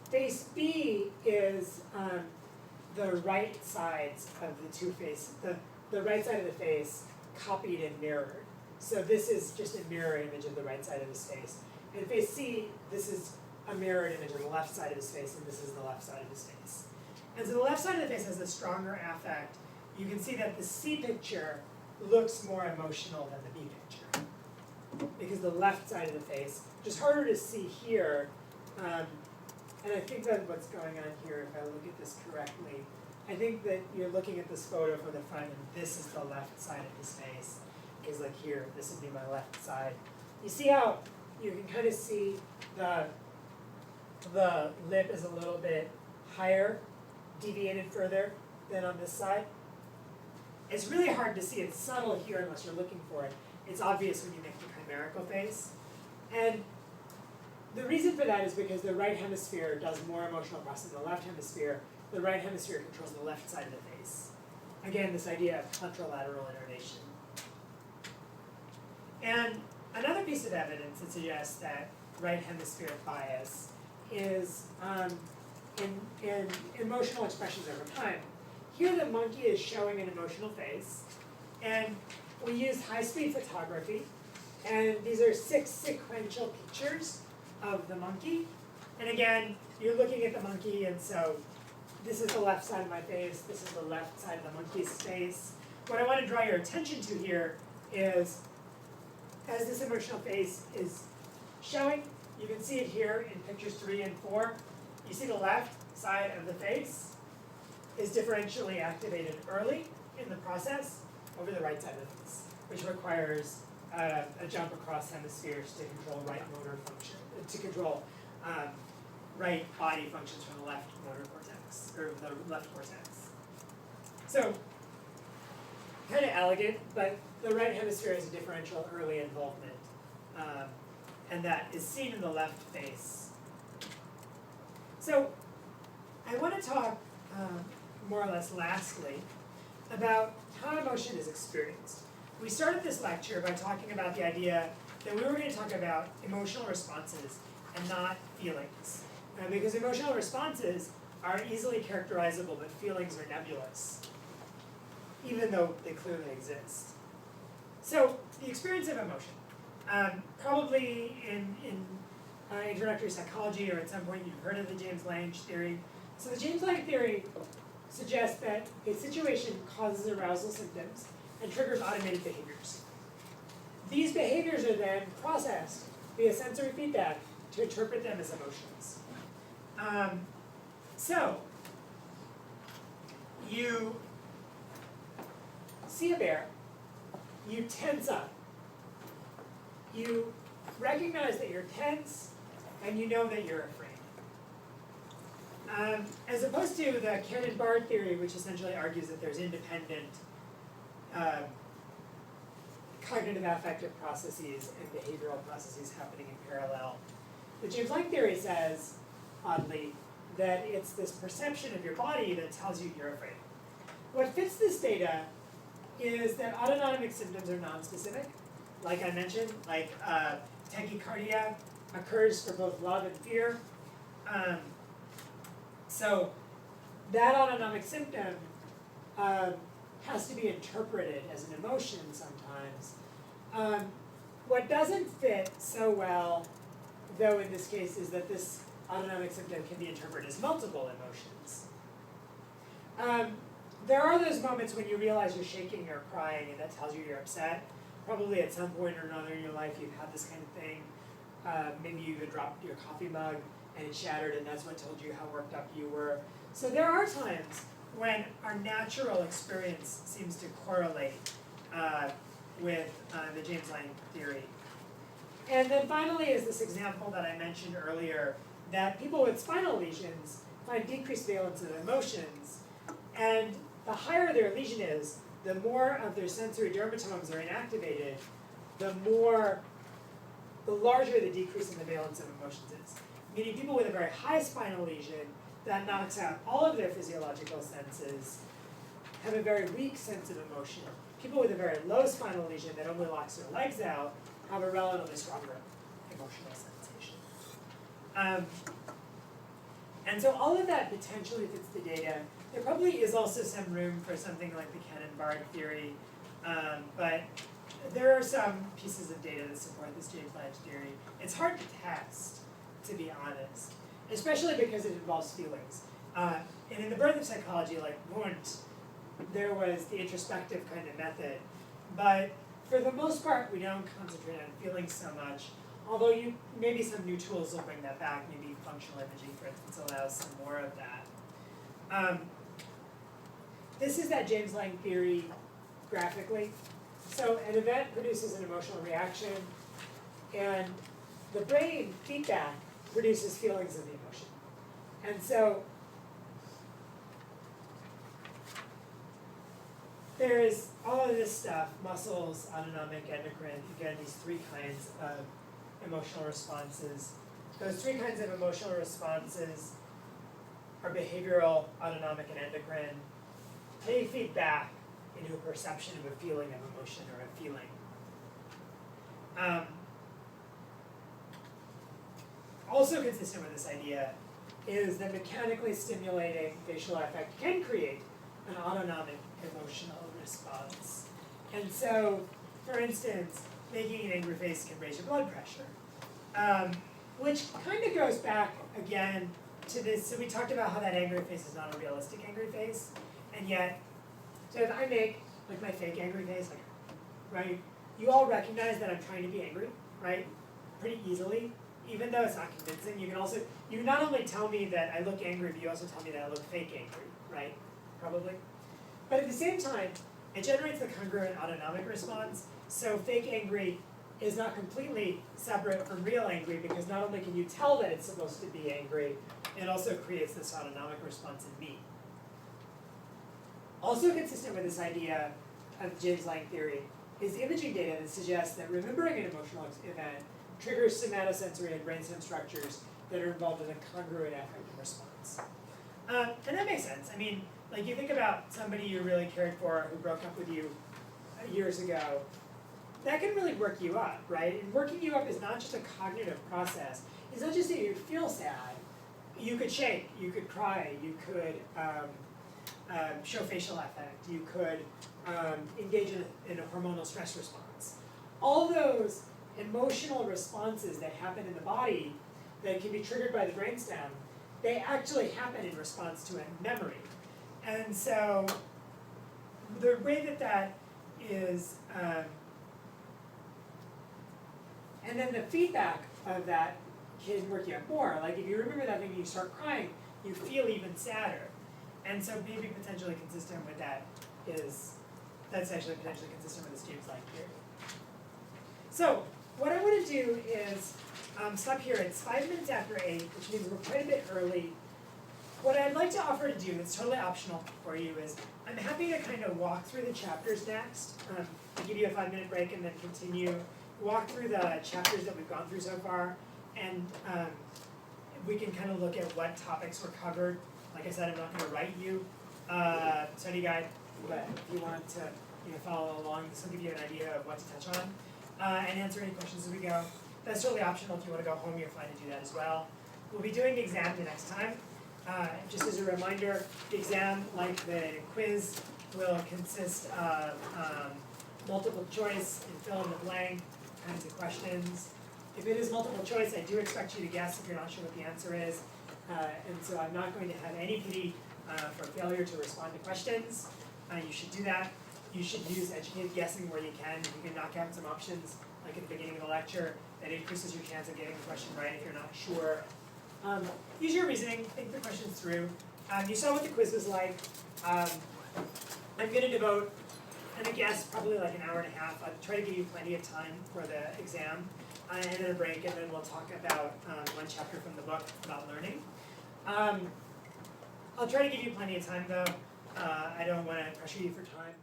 Face B is the right sides of the two faces, the right side of the face copied and mirrored. So this is just a mirror image of the right side of his face. And face C, this is a mirrored image of the left side of his face, and this is the left side of his face. And so the left side of the face has a stronger affect. You can see that the C picture looks more emotional than the B picture, because the left side of the face, which is harder to see here, and I think that what's going on here, if I look at this correctly, I think that you're looking at this photo from the front, and this is the left side of his face. Because like here, this would be my left side. you see how you can kind of see the lip is a little bit higher, deviated further than on this side. It's really hard to see. It's subtle here unless you're looking for it. It's obvious when you make the chimerical face. And the reason for that is because the right hemisphere does more emotional processing than the left hemisphere. The right hemisphere controls the left side of the face. Again, this idea of contralateral innervation. And another piece of evidence that suggests that right hemisphere bias is in emotional expressions over time. Here the monkey is showing an emotional face, and we use high-speed photography, and these are 6 sequential pictures of the monkey. And again, you're looking at the monkey, and so this is the left side of my face, this is the left side of the monkey's face. What I want to draw your attention to here is, as this emotional face is showing, you can see it here in pictures 3 and 4. You see the left side of the face is differentially activated early in the process over the right side of the face, which requires a jump across hemispheres to control right motor function, to control right body functions from the left motor cortex, or the left cortex. So, kind of elegant, but the right hemisphere has a differential early involvement, and that is seen in the left face. So, I want to talk more or less lastly about how emotion is experienced. We started this lecture by talking about the idea that we were going to talk about emotional responses and not feelings. Because emotional responses are easily characterizable, but feelings are nebulous, even though they clearly exist. So, the experience of emotion. Probably in introductory psychology, or at some point you've heard of the James-Lange Theory. So the James-Lange Theory suggests that a situation causes arousal symptoms and triggers automated behaviors. These behaviors are then processed via sensory feedback to interpret them as emotions. So, you see a bear, you tense up. You recognize that you're tense, and you know that you're afraid. As opposed to the Cannon-Bard theory, which essentially argues that there's independent cognitive affective processes and behavioral processes happening in parallel. The James-Lange theory says, oddly, that it's this perception of your body that tells you you're afraid. What fits this data is that autonomic symptoms are nonspecific. Like I mentioned, like tachycardia occurs for both love and fear. So that autonomic symptom has to be interpreted as an emotion sometimes. What doesn't fit so well, though in this case, is that this autonomic symptom can be interpreted as multiple emotions. There are those moments when you realize you're shaking or crying and that tells you you're upset. Probably at some point or another in your life you've had this kind of thing. Maybe you had dropped your coffee mug and it shattered and that's what told you how worked up you were. So there are times when our natural experience seems to correlate with the James-Lange theory. And then finally is this example that I mentioned earlier, that people with spinal lesions find decreased valence of emotions, and the higher their lesion is, the more of their sensory dermatomes are inactivated, the larger the decrease in the valence of emotions is. Meaning people with a very high spinal lesion that knocks out all of their physiological senses have a very weak sense of emotion. People with a very low spinal lesion that only locks their legs out have a relatively stronger emotional sensation. And so all of that potentially fits the data. There probably is also some room for something like the Cannon-Bard theory, but there are some pieces of data that support this James-Lange theory. It's hard to test, to be honest, especially because it involves feelings. And in the birth of psychology, like Wundt, there was the introspective kind of method, but for the most part, we don't concentrate on feelings so much, although maybe some new tools will bring that back. Maybe functional imaging, for instance, allows some more of that. This is that James-Lange theory graphically. So an event produces an emotional reaction, And the brain feedback produces feelings of the emotion. And so there's all of this stuff, muscles, autonomic, endocrine, again, these three kinds of emotional responses. Those three kinds of emotional responses are behavioral, autonomic, and endocrine. They feed back into a perception of a feeling of emotion or a feeling. Also consistent with this idea is that mechanically stimulating facial affect can create an autonomic emotional response. And so, for instance, making an angry face can raise your blood pressure, which kind of goes back again to this. So we talked about how that angry face is not a realistic angry face, and yet, so if I make like my fake angry face, like, right, you all recognize that I'm trying to be angry, right, pretty easily, even though it's not convincing. You can also, you not only tell me that I look angry, but you also tell me that I look fake angry, right, probably. But at the same time, it generates the congruent autonomic response, so fake angry is not completely separate from real angry, because not only can you tell that it's supposed to be angry, it also creates this autonomic response in me. Also consistent with this idea of James-Lange Theory is imaging data that suggests that remembering an emotional event triggers somatosensory and brainstem structures that are involved in a congruent affective response. And that makes sense. I mean, like you think about somebody you really cared for who broke up with you years ago, that can really work you up, right? And working you up is not just a cognitive process. It's not just that you feel sad. You could shake, you could cry, you could show facial affect, you could engage in a hormonal stress response. All those emotional responses that happen in the body that can be triggered by the brainstem, they actually happen in response to a memory. And so the way that is, and then the feedback of that can work you up more. Like if you remember that thing and you start crying, you feel even sadder. And so maybe potentially consistent with that is, that's actually potentially consistent with this James-Lange Theory. So what I want to do is stop here. It's 5 minutes after 8, which means we're quite a bit early. What I'd like to offer to do, that's totally optional for you, is I'm happy to kind of walk through the chapters next. I'll give you a 5-minute break and then continue, walk through the chapters that we've gone through so far, and we can kind of look at what topics were covered. Like I said, I'm not going to write you study guide, but if you want to follow along, this will give you an idea of what to touch on and answer any questions as we go. That's totally optional. If you want to go home, you're fine to do that as well. We'll be doing the exam the next time. Just as a reminder, the exam, like the quiz, will consist of multiple choice and fill in the blank kinds of questions. If it is multiple choice, I do expect you to guess if you're not sure what the answer is. And so I'm not going to have any pity for failure to respond to questions. You should do that. You should use educated guessing where you can. If you can knock out some options, like at the beginning of the lecture, that increases your chance of getting the question right if you're not sure. Use your reasoning, think the questions through. You saw what the quiz was like. I'm going to devote, and I guess, probably like an hour and a half. I'll try to give you plenty of time for the exam, and then a break, and then we'll talk about one chapter from the book about learning. I'll try to give you plenty of time, though. I don't want to pressure you for time.